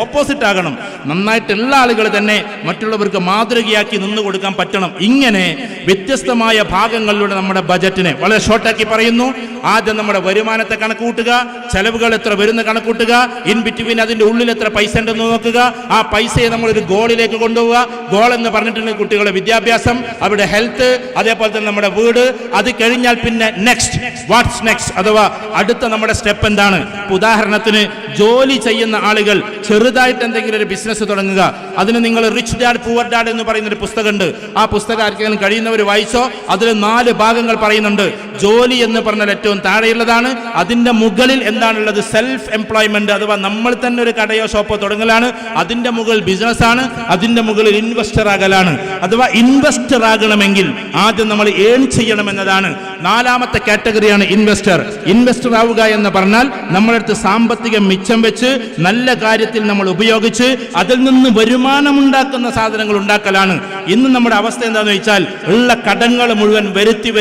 ഓപ്പോസിറ്റ് ആകണം. നന്നായിട്ടുള്ള ആളുകൾ തന്നെ മറ്റുള്ളവർക്ക് മാതൃകയാക്കി നിന്നു കൊടുക്കാൻ പറ്റണം. ഇങ്ങനെ വ്യത്യസ്തമായ ഭാഗങ്ങളിലൂടെ നമ്മുടെ ബജറ്റിനെ വളരെ ഷോർട്ടാക്കി പറയുന്നു. ആദ്യം നമ്മുടെ വരുമാനത്തെ കണക്കൂട്ടുക, ചെലവുകൾ എത്ര വരുന്ന കണക്കൂട്ടുക, ഇൻ ബിറ്റ്വീൻ അതിൻ്റെ ഉള്ളിൽ എത്ര പൈസ ഉണ്ടെന്ന് നോക്കുക. ആ പൈസയെ നമ്മളൊരു ഗോളിലേക്ക് കൊണ്ടുപോവുക. ഗോൾ എന്ന് പറഞ്ഞിട്ടുണ്ടെങ്കിൽ കുട്ടികളുടെ വിദ്യാഭ്യാസം, അവരുടെ ഹെൽത്ത്, അതേപോലെ തന്നെ നമ്മുടെ വീട്. അത് കഴിഞ്ഞാൽ പിന്നെ നെക്സ്റ്റ്, വാട്ട്സ് നെക്സ്റ്റ്, അഥവാ അടുത്ത നമ്മുടെ സ്റ്റെപ്പ് എന്താണ്? ഉദാഹരണത്തിന് ജോലി ചെയ്യുന്ന ആളുകൾ ചെറുതായിട്ട് എന്തെങ്കിലും ഒരു ബിസിനസ് തുടങ്ങുക. അതിന് നിങ്ങൾ റിച്ച് ഡാഡ് പുവർ ഡാഡ് എന്ന് പറയുന്ന ഒരു പുസ്തകമുണ്ട്. ആ പുസ്തകം ആർക്കെങ്കിലും കഴിയുന്നവർ വായിച്ചോ. അതിൽ 4 ഭാഗങ്ങൾ പറയുന്നുണ്ട്. ജോലി എന്ന് പറഞ്ഞാൽ ഏറ്റവും താഴെയുള്ളതാണ്. അതിൻ്റെ മുകളിൽ എന്താണുള്ളത്? സെൽഫ് എംപ്ലോയ്മെന്റ്, അഥവാ നമ്മൾ തന്നെ ഒരു കടയോ ഷോപ്പോ തുടങ്ങലാണ്. അതിൻ്റെ മുകളിൽ ബിസിനസ് ആണ്. അതിൻ്റെ മുകളിൽ ഇൻവെസ്റ്റർ ആകലാണ്. അഥവാ ഇൻവെസ്റ്റർ ആകണമെങ്കിൽ ആദ്യം നമ്മൾ ഏൺ ചെയ്യണം എന്നതാണ്. 4ാമത്തെ കാറ്റഗറിയാണ് ഇൻവെസ്റ്റർ. ഇൻവെസ്റ്റർ ആവുക എന്ന് പറഞ്ഞാൽ നമ്മളടുത്ത് സാമ്പത്തിക മിച്ചം വെച്ച് നല്ല കാര്യത്തിൽ നമ്മൾ ഉപയോഗിച്ച് അതിൽ നിന്ന് വരുമാനമുണ്ടാക്കുന്ന സാധനങ്ങൾ ഉണ്ടാക്കലാണ്. ഇന്ന് നമ്മുടെ അവസ്ഥ എന്താണെന്ന് വെച്ചാൽ, ഉള്ള കടങ്ങൾ മുഴുവൻ വരുത്തി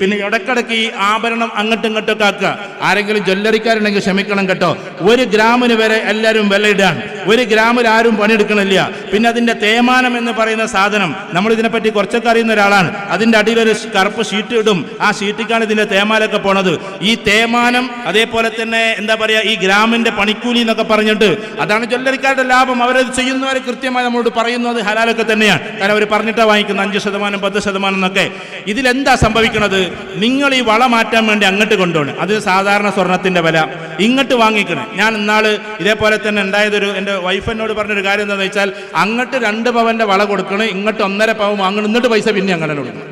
പിന്നെ ഇടക്കിടക്ക് ഈ ആഭരണം അങ്ങോട്ടും ഇങ്ങോട്ടൊക്കെ ആക്കുക. ആരെങ്കിലും ജ്വല്ലറിക്കാരുണ്ടെങ്കിൽ ക്ഷമിക്കണം കേട്ടോ. 1 ഗ്രാമിന് വരെ എല്ലാവരും വിലയിടാൻ. 1 ഗ്രാമിൽ ആരും പണിയെടുക്കണില്ല. പിന്നെ അതിന്റെ തേമാനം എന്ന് പറയുന്ന സാധനം, നമ്മൾ ഇതിനെപ്പറ്റി കുറച്ചൊക്കെ അറിയുന്ന ഒരാളാണ്. അതിന്റെ അടിയിലൊരു കറുപ്പ് ഷീറ്റ് ഇടും, ആ ഷീറ്റിക്കാണ് ഇതിന്റെ തേമാനൊക്കെ പോണത്. ഈ തേമാനം, അതേപോലെ തന്നെ എന്താ പറയാ, ഈ ഗ്രാമിന്റെ പണിക്കൂലി എന്നൊക്കെ പറഞ്ഞിട്ട് അതാണ് ജ്വല്ലറിക്കാരുടെ ലാഭം. അവരത് ചെയ്യുന്നവരെ കൃത്യമായി നമ്മളോട് പറയുന്നു അത് ഹലാലൊക്കെ തന്നെയാണ്. കാരണം അവർ പറഞ്ഞിട്ടാണ് വാങ്ങിക്കുന്നത് 5%, 10% എന്നൊക്കെ. ഇതിലെന്താ സംഭവിക്കുന്നത്? നിങ്ങൾ ഈ വള മാറ്റാൻ വേണ്ടി അങ്ങോട്ട് കൊണ്ടുപോകണം. അത് സാധാരണ സ്വർണത്തിന്റെ വില ഇങ്ങോട്ട് വാങ്ങിക്കണം. ഞാൻ ഇന്നാള് ഇതേപോലെ തന്നെ ഉണ്ടായതൊരു, എൻ്റെ വൈഫ് എന്നോട് പറഞ്ഞൊരു കാര്യം എന്താണെന്ന് വെച്ചാൽ, അങ്ങോട്ട് 2 പവന്റെ വള കൊടുക്കണം, ഇങ്ങോട്ട് 1.5 പവൻ വാങ്ങണം, എന്നിട്ട് പൈസ പിന്നെ അങ്ങനെ കൊടുക്കണം.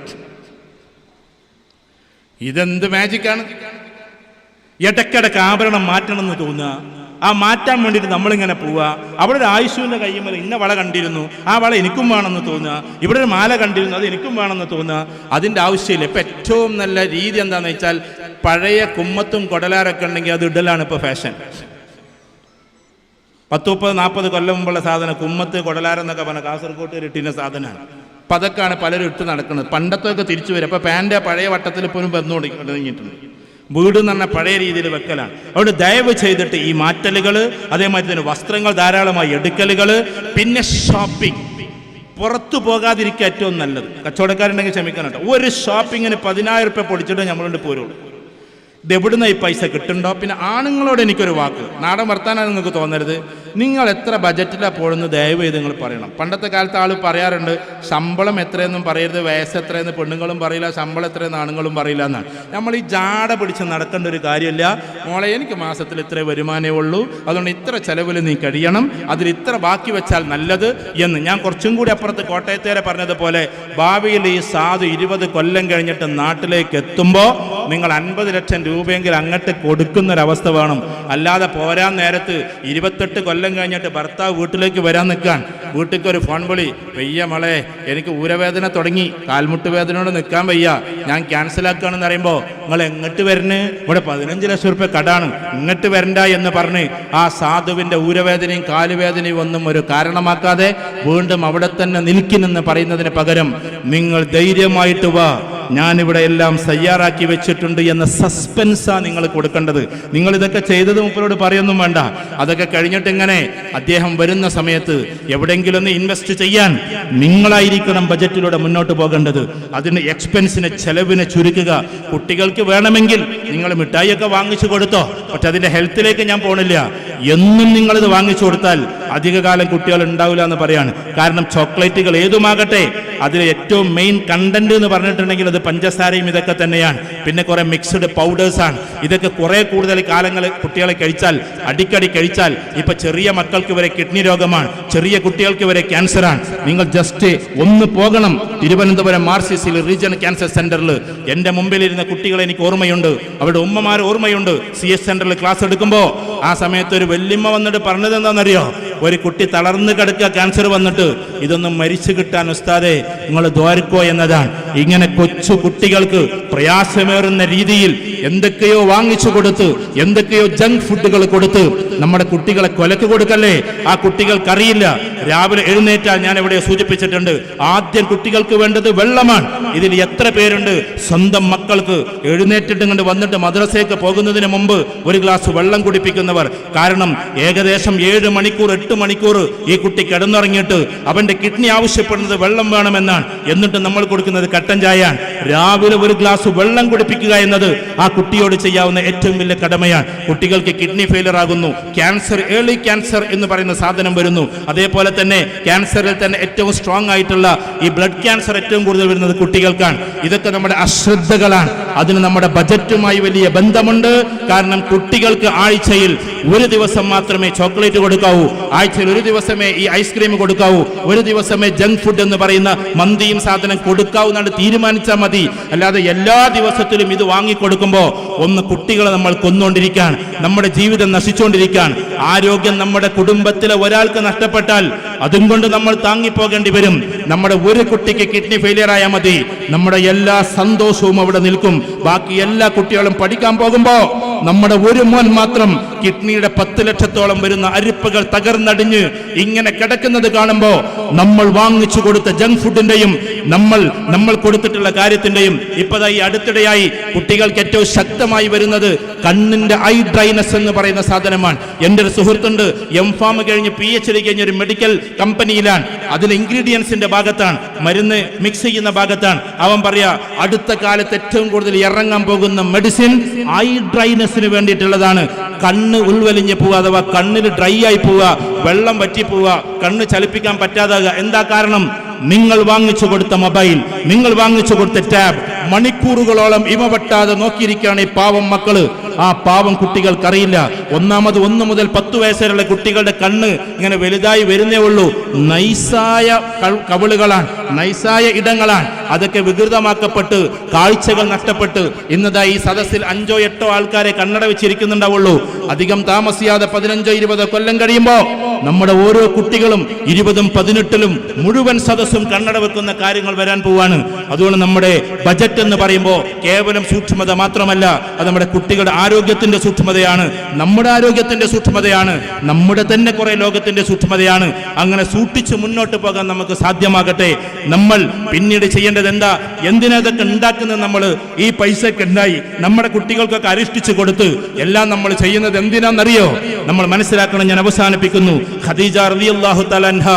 ഇതെന്ത് മാജിക്കാണ്! ഇടയ്ക്കിടയ്ക്ക് ആഭരണം മാറ്റണം എന്ന് തോന്നുക. ആ മാറ്റാൻ വേണ്ടിയിട്ട് നമ്മളിങ്ങനെ പോവുക. അവിടെ ഒരു ആയുഷുവിൻ്റെ കയ്യുമ്പോൾ ഇന്ന വള കണ്ടിരുന്നു, ആ വള എനിക്കും വേണമെന്ന് തോന്നുക. ഇവിടെ ഒരു മാല കണ്ടിരുന്നു, അത് എനിക്കും വേണമെന്ന് തോന്നുക. അതിൻ്റെ ആവശ്യമില്ല. ഇപ്പം ഏറ്റവും നല്ല രീതി എന്താണെന്ന് വെച്ചാൽ, പഴയ കുമ്മത്തും കൊടലാരൊക്കെ ഉണ്ടെങ്കിൽ അത് ഇടലാണ് ഇപ്പോൾ ഫാഷൻ. 10-30-40 കൊല്ലം മുമ്പുള്ള സാധനം കുമ്മത്ത് കൊടലാരെന്നൊക്കെ പറഞ്ഞാൽ കാസർഗോട്ട് ഇട്ടിൻ്റെ സാധനമാണ്. അപ്പം അതൊക്കെയാണ് പലരും ഇട്ട് നടക്കുന്നത്. പണ്ടത്തൊക്കെ തിരിച്ചു വരും. അപ്പോൾ പാൻ്റെ പഴയ വട്ടത്തിൽ പോലും വന്നു തുടങ്ങിയിട്ടുണ്ട്. വീട് എന്ന് പറഞ്ഞാൽ പഴയ രീതിയിൽ വെക്കലാണ്. അതുകൊണ്ട് ദയവ് ചെയ്തിട്ട് ഈ മാറ്റലുകൾ, അതേമാതിരി തന്നെ വസ്ത്രങ്ങൾ ധാരാളമായി എടുക്കലുകൾ, പിന്നെ ഷോപ്പിംഗ്, പുറത്തു പോകാതിരിക്കുക ഏറ്റവും നല്ലത്. കച്ചവടക്കാരുണ്ടെങ്കിൽ ക്ഷമിക്കാനുണ്ട്. ഒരു ഷോപ്പിങ്ങിന് 10,000 രൂപ പൊടിച്ചിട്ട് നമ്മളുണ്ട് പോരുള്ളൂ. ഇതെവിടുന്ന ഈ പൈസ കിട്ടുന്നുണ്ടോ? പിന്നെ ആണുങ്ങളോട് എനിക്കൊരു വാക്ക്, നാടൻ വർത്താനം നിങ്ങൾക്ക് തോന്നരുത്. നിങ്ങൾ എത്ര ബജറ്റിലാണ് പോകുന്നത് ദയവ് ചെയ്ത് നിങ്ങൾ പറയണം. പണ്ടത്തെ കാലത്ത് ആൾ പറയാറുണ്ട്, ശമ്പളം എത്രയെന്നും പറയരുത്, വയസ്സ് എത്രയെന്ന് പെണ്ണുങ്ങളും പറയില്ല, ശമ്പളം എത്രയെന്ന് ആണുങ്ങളും പറയില്ല എന്നാണ്. നമ്മൾ ഈ ജാട പിടിച്ച് നടക്കേണ്ട ഒരു കാര്യമില്ല. മോളെ, എനിക്ക് മാസത്തിൽ ഇത്ര വരുമാനമേ ഉള്ളൂ, അതുകൊണ്ട് ഇത്ര ചെലവിൽ നീ കഴിയണം, അതിൽ ഇത്ര ബാക്കി വെച്ചാൽ നല്ലത് എന്ന്. ഞാൻ കുറച്ചും കൂടി അപ്പുറത്ത് കോട്ടയത്തേരെ പറഞ്ഞതുപോലെ, ഭാവിയിൽ ഈ സാധു 20 കൊല്ലം കഴിഞ്ഞിട്ട് നാട്ടിലേക്ക് എത്തുമ്പോൾ നിങ്ങൾ 50 ലക്ഷം രൂപയെങ്കിലും അങ്ങോട്ട് കൊടുക്കുന്നൊരവസ്ഥ വേണം. അല്ലാതെ പോരാൻ നേരത്ത് 28 കൊല്ലം കഴിഞ്ഞിട്ട് ഭർത്താവ് വീട്ടിലേക്ക് വരാൻ നിൽക്കാൻ, വീട്ടിലേക്ക് ഒരു ഫോൺ വിളി, വയ്യ മോളെ, എനിക്ക് ഊരവേദന തുടങ്ങി, കാൽമുട്ട് വേദനയോട് നിൽക്കാൻ വയ്യ, ഞാൻ ക്യാൻസലാക്കുകയാണെന്ന് പറയുമ്പോൾ, നിങ്ങൾ എങ്ങോട്ട് വരണേ? ഇവിടെ 15 ലക്ഷം രൂപ കടാണ്, ഇങ്ങോട്ട് വരണ്ട എന്ന് പറഞ്ഞ് ആ സാധുവിൻ്റെ ഊരവേദനയും കാലുവേദനയും ഒന്നും ഒരു കാരണമാക്കാതെ വീണ്ടും അവിടെ തന്നെ നിൽക്കുന്നെന്ന് പറയുന്നതിന് പകരം, നിങ്ങൾ ധൈര്യമായിട്ട് വാ, ഞാനിവിടെ എല്ലാം തയ്യാറാക്കി വെച്ചിട്ടുണ്ട് എന്ന സസ്പെൻസാണ് നിങ്ങൾ കൊടുക്കേണ്ടത്. നിങ്ങൾ ഇതൊക്കെ ചെയ്തത് മൂപ്പരോട് പറയൊന്നും വേണ്ട. അതൊക്കെ കഴിഞ്ഞിട്ട് ഇങ്ങനെ അദ്ദേഹം വരുന്ന സമയത്ത് എവിടെയെങ്കിലും ഒന്ന് ഇൻവെസ്റ്റ് ചെയ്യാൻ നിങ്ങളായിരിക്കണം ബജറ്റിലൂടെ മുന്നോട്ട് പോകേണ്ടത്. അതിന് എക്സ്പെൻസിന്, ചെലവിനെ ചുരുക്കുക. കുട്ടികൾക്ക് വേണമെങ്കിൽ നിങ്ങൾ മിഠായിയൊക്കെ വാങ്ങിച്ചു കൊടുത്തോ, പക്ഷെ അതിൻ്റെ ഹെൽത്തിലേക്ക് ഞാൻ പോണില്ല. എന്നും നിങ്ങളിത് വാങ്ങിച്ചു കൊടുത്താൽ അധികകാലം കുട്ടികൾ ഉണ്ടാവില്ല എന്ന് പറയാണ്. കാരണം ചോക്ലേറ്റുകൾ ഏതുമാകട്ടെ, അതിലെ ഏറ്റവും മെയിൻ കണ്ടന്റ് എന്ന് പറഞ്ഞിട്ടുണ്ടെങ്കിൽ അത് പഞ്ചസാരയും ഇതൊക്കെ തന്നെയാണ്. പിന്നെ കുറെ മിക്സ്ഡ് പൗഡേഴ്സാണ്. ഇതൊക്കെ കുറെ കൂടുതൽ കാലങ്ങൾ കുട്ടികളെ കഴിച്ചാൽ, അടിക്കടി കഴിച്ചാൽ, ഇപ്പൊ ചെറിയ മക്കൾക്ക് വരെ കിഡ്നി രോഗമാണ്, ചെറിയ കുട്ടികൾക്ക് വരെ ക്യാൻസറാണ്. നിങ്ങൾ ജസ്റ്റ് ഒന്ന് പോകണം. തിരുവനന്തപുരം RCC റീജിയണൽ ക്യാൻസർ സെന്ററിൽ എൻ്റെ മുമ്പിലിരുന്ന കുട്ടികളെ എനിക്ക് ഓർമ്മയുണ്ട്, അവരുടെ ഉമ്മമാർ ഓർമ്മയുണ്ട്. CS സെന്ററിൽ ക്ലാസ് എടുക്കുമ്പോൾ ആ സമയത്ത് ഒരു വല്യമ്മ വന്നിട്ട് പറഞ്ഞത് എന്താണെന്നറിയോ? ഒരു കുട്ടി തളർന്ന് കിടക്കുക, ക്യാൻസർ വന്നിട്ട്, ഇതൊന്നും മരിച്ചു കിട്ടാൻ ഉസ്താദേ നിങ്ങൾ ദ്വാരക്കോ എന്നതാണ്. ഇങ്ങനെ കൊച്ചു കുട്ടികൾക്ക് പ്രയാസമേറുന്ന രീതിയിൽ എന്തൊക്കെയോ വാങ്ങിച്ചു കൊടുത്ത്, എന്തൊക്കെയോ ജങ്ക് ഫുഡുകൾ കൊടുത്ത് നമ്മുടെ കുട്ടികളെ കൊലക്ക് കൊടുക്കല്ലേ. ആ കുട്ടികൾക്കറിയില്ല. രാവിലെ എഴുന്നേറ്റാൽ, ഞാൻ എവിടെ സൂചിപ്പിച്ചിട്ടുണ്ട്, ആദ്യം കുട്ടികൾക്ക് വേണ്ടത് വെള്ളമാണ്. ഇതിൽ എത്ര പേരുണ്ട് സ്വന്തം മക്കൾക്ക് എഴുന്നേറ്റിട്ട് കൊണ്ട് വന്നിട്ട് മദ്രസയ്ക്ക് പോകുന്നതിന് മുമ്പ് ഒരു ഗ്ലാസ് വെള്ളം കുടിപ്പിക്കുന്നവർ? കാരണം ഏകദേശം 7 മണിക്കൂർ 8 മണിക്കൂർ ഈ കുട്ടി കിടന്നുറങ്ങിയിട്ട് അവന്റെ കിഡ്നി ആവശ്യപ്പെടുന്നത് വെള്ളം വേണമെന്നാണ്. എന്നിട്ട് നമ്മൾ കൊടുക്കുന്നത് കട്ടൻ ചായയാണ്. രാവിലെ ഒരു ഗ്ലാസ് വെള്ളം കുടിപ്പിക്കുക എന്നത് ആ കുട്ടിയോട് ചെയ്യാവുന്ന ഏറ്റവും വലിയ കടമയാണ്. കുട്ടികൾക്ക് കിഡ്നി ഫെയിലർ ആകുന്നു, ക്യാൻസർ, ഏർലി ക്യാൻസർ എന്ന് പറയുന്ന സാധനം വരുന്നു. അതേപോലെ തന്നെ ക്യാൻസറിൽ തന്നെ ഏറ്റവും സ്ട്രോങ് ആയിട്ടുള്ള ഈ ബ്ലഡ് ക്യാൻസർ ഏറ്റവും കൂടുതൽ വരുന്നത് കുട്ടികൾക്കാണ്. ഇതൊക്കെ നമ്മുടെ അശ്രദ്ധകളാണ്. അതിന് നമ്മുടെ ബജറ്റുമായി വലിയ ബന്ധമുണ്ട്. കാരണം കുട്ടികൾക്ക് ആഴ്ചയിൽ ഒരു ദിവസം മാത്രമേ ചോക്ലേറ്റ് കൊടുക്കാവൂ, ആഴ്ചയിൽ ഒരു ദിവസമേ ഈ ഐസ്ക്രീം കൊടുക്കാവൂ, ഒരു ദിവസമേ ജങ്ക് ഫുഡ് എന്ന് പറയുന്ന മന്തിയും സാധനം കൊടുക്കാവൂ എന്നാണ് തീരുമാനിച്ചാൽ മതി. അല്ലാതെ എല്ലാ ദിവസത്തിലും ഇത് വാങ്ങിക്കൊടുക്കുമ്പോൾ ഒന്ന് കുട്ടികളെ നമ്മൾ കൊന്നുകൊണ്ടിരിക്കുകയാണ്, നമ്മുടെ ജീവിതം നശിച്ചുകൊണ്ടിരിക്കുകയാണ്. ആരോഗ്യം നമ്മുടെ കുടുംബത്തിലെ ഒരാൾക്ക് നഷ്ടപ്പെട്ടാൽ അതും കൊണ്ട് നമ്മൾ താങ്ങിപ്പോകേണ്ടി വരും. നമ്മുടെ ഒരു കുട്ടിക്ക് കിഡ്നി ഫെയിലിയർ ആയാൽ മതി, നമ്മുടെ എല്ലാ സന്തോഷവും അവിടെ നിൽക്കും. ബാക്കി എല്ലാ കുട്ടികളും പഠിക്കാൻ പോകുമ്പോ നമ്മുടെ ഒരു മോൻ മാത്രം കിഡ്നിയുടെ 10 ലക്ഷത്തോളം വരുന്ന അരിപ്പകൾ തകർന്നടിഞ്ഞ് ഇങ്ങനെ കിടക്കുന്നത് കാണുമ്പോ നമ്മൾ വാങ്ങിച്ചു കൊടുത്ത ജങ്ക് ഫുഡിന്റെയും നമ്മൾ കൊടുത്തിട്ടുള്ള കാര്യത്തിന്റെയും ഇപ്പതാ ഈ അടുത്തിടെയായി കുട്ടികൾക്ക് ഏറ്റവും ശക്തമായി വരുന്നത് കണ്ണിന്റെ ഐ ഡ്രൈനസ് എന്ന് പറയുന്ന സാധനമാണ്. എന്റെ ഒരു സുഹൃത്തുണ്ട്, എംഫാം കഴിഞ്ഞ് PhD കഴിഞ്ഞ ഒരു മെഡിക്കൽ കമ്പനിയിലാണ്. അതിൽ ഇൻഗ്രീഡിയൻസിന്റെ ഭാഗത്താണ്, മരുന്ന് മിക്സ് ചെയ്യുന്ന ഭാഗത്താണ്. അവൻ പറയാ അടുത്ത കാലത്ത് ഏറ്റവും കൂടുതൽ ഇറങ്ങാൻ പോകുന്ന മെഡിസിൻ ഐ ഡ്രൈനസിന് വേണ്ടിയിട്ടുള്ളതാണ്. കണ്ണ് ഉൾവലിഞ്ഞ് പോവുക, അഥവാ കണ്ണിൽ ഡ്രൈ ആയി പോവുക, വെള്ളം വറ്റി പോവുക, കണ്ണ് ചലിപ്പിക്കാൻ പറ്റാതാകുക. എന്താ കാരണം? നിങ്ങൾ വാങ്ങിച്ചു കൊടുത്ത മൊബൈൽ, നിങ്ങൾ വാങ്ങിച്ചു കൊടുത്ത ടാബ് മണിക്കൂറുകളോളം ഇമവെട്ടാതെ നോക്കിയിരിക്കുകയാണ് ഈ പാവം മക്കള്. ആ പാവം കുട്ടികൾക്കറിയില്ല. ഒന്നാമത് 1 മുതൽ 10 വയസ്സുവരെയുള്ള കുട്ടികളുടെ കണ്ണ് ഇങ്ങനെ വലുതായി വരുന്നേ ഉള്ളൂ. നൈസായ കവിളുകളാണ്, നൈസായ ഇടങ്ങളാണ്. അതൊക്കെ വികൃതമാക്കപ്പെട്ട് കാഴ്ചകൾ നഷ്ടപ്പെട്ട് ഇന്നതാ ഈ സദസ്സിൽ 5ഓ 8ഓ ആൾക്കാരെ കണ്ണട വെച്ചിരിക്കുന്നുണ്ടാവുള്ളൂ. അധികം താമസിയാതെ 15 20 കൊല്ലം കഴിയുമ്പോ നമ്മുടെ ഓരോ കുട്ടികളും 20ഉം 18ലും മുഴുവൻ സദസ്സും കണ്ണട വെക്കുന്ന കാര്യങ്ങൾ വരാൻ പോവാണ്. അതുകൊണ്ട് നമ്മുടെ ബജറ്റ് എന്ന് പറയുമ്പോൾ കേവലം സൂക്ഷ്മത മാത്രമല്ല, അത് നമ്മുടെ കുട്ടികളുടെ ആരോഗ്യത്തിന്റെ സൂക്ഷ്മതയാണ്, നമ്മുടെ ആരോഗ്യത്തിന്റെ സൂക്ഷ്മതയാണ്, നമ്മുടെ തന്നെ കുറെ ലോകത്തിന്റെ സൂക്ഷ്മതയാണ്. അങ്ങനെ സൂക്ഷിച്ച് മുന്നോട്ട് പോകാൻ നമുക്ക് സാധ്യമാകട്ടെ. നമ്മൾ പിന്നീട് ചെയ്യേണ്ടത് എന്താ? എന്തിനാ ഇതൊക്കെ ഉണ്ടാക്കുന്നത്? നമ്മൾ ഈ പൈസക്ക് ഉണ്ടായി നമ്മുടെ കുട്ടികൾക്കൊക്കെ അരിഷ്ടിച്ചു കൊടുത്ത് എല്ലാം നമ്മൾ ചെയ്യുന്നത് എന്തിനാണെന്നറിയോ? നമ്മൾ മനസ്സിലാക്കണം. ഞാൻ അവസാനിപ്പിക്കുന്നു. ഖദീജ റളിയല്ലാഹു തആല അൻഹ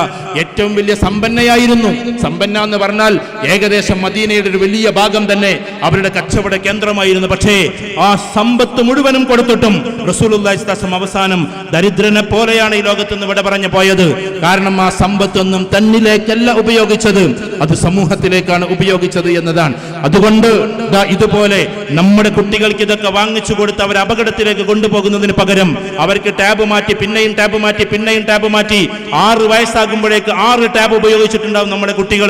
ഏറ്റവും വലിയ സമ്പന്നയായിരുന്നു. സമ്പന്ന എന്ന് പറഞ്ഞാൽ ഏകദേശം മദീനയുടെ ഒരു വലിയ ഭാഗം തന്നെ അവരുടെ കച്ചവട കേന്ദ്രമായിരുന്നു. പക്ഷേ ആ സമ്പത്ത് മുഴുവനും കൊടുത്തിട്ടും റസൂലുള്ളാഹി സ്വല്ലല്ലാഹു അലൈഹി വസല്ലം അവസാനം ദരിദ്രനെ പോലെയാണ് ഈ ലോകത്ത് നിന്ന് വിട പറഞ്ഞു പോയത്. കാരണം ആ സമ്പത്തൊന്നും തന്നിലേക്കല്ല ഉപയോഗിച്ചത്, അത് സമൂഹത്തിലേക്കാണ് ഉപയോഗിച്ചത് എന്നതാണ്. അതുകൊണ്ട് ഇതുപോലെ നമ്മുടെ കുട്ടികൾക്ക് ഇതൊക്കെ വാങ്ങിച്ചു കൊടുത്ത് അവർ അപകടത്തിലേക്ക് കൊണ്ടുപോകുന്നതിന് പകരം അവർക്ക് ടാബ് മാറ്റി പിന്നെയും ടാബ് മാറ്റി പിന്നെയും ടാബ് മാറ്റി 6 വയസ്സാകുമ്പോഴേക്ക് 6 ടാബ് ഉപയോഗിച്ചിട്ടുണ്ടാവും നമ്മുടെ കുട്ടികൾ.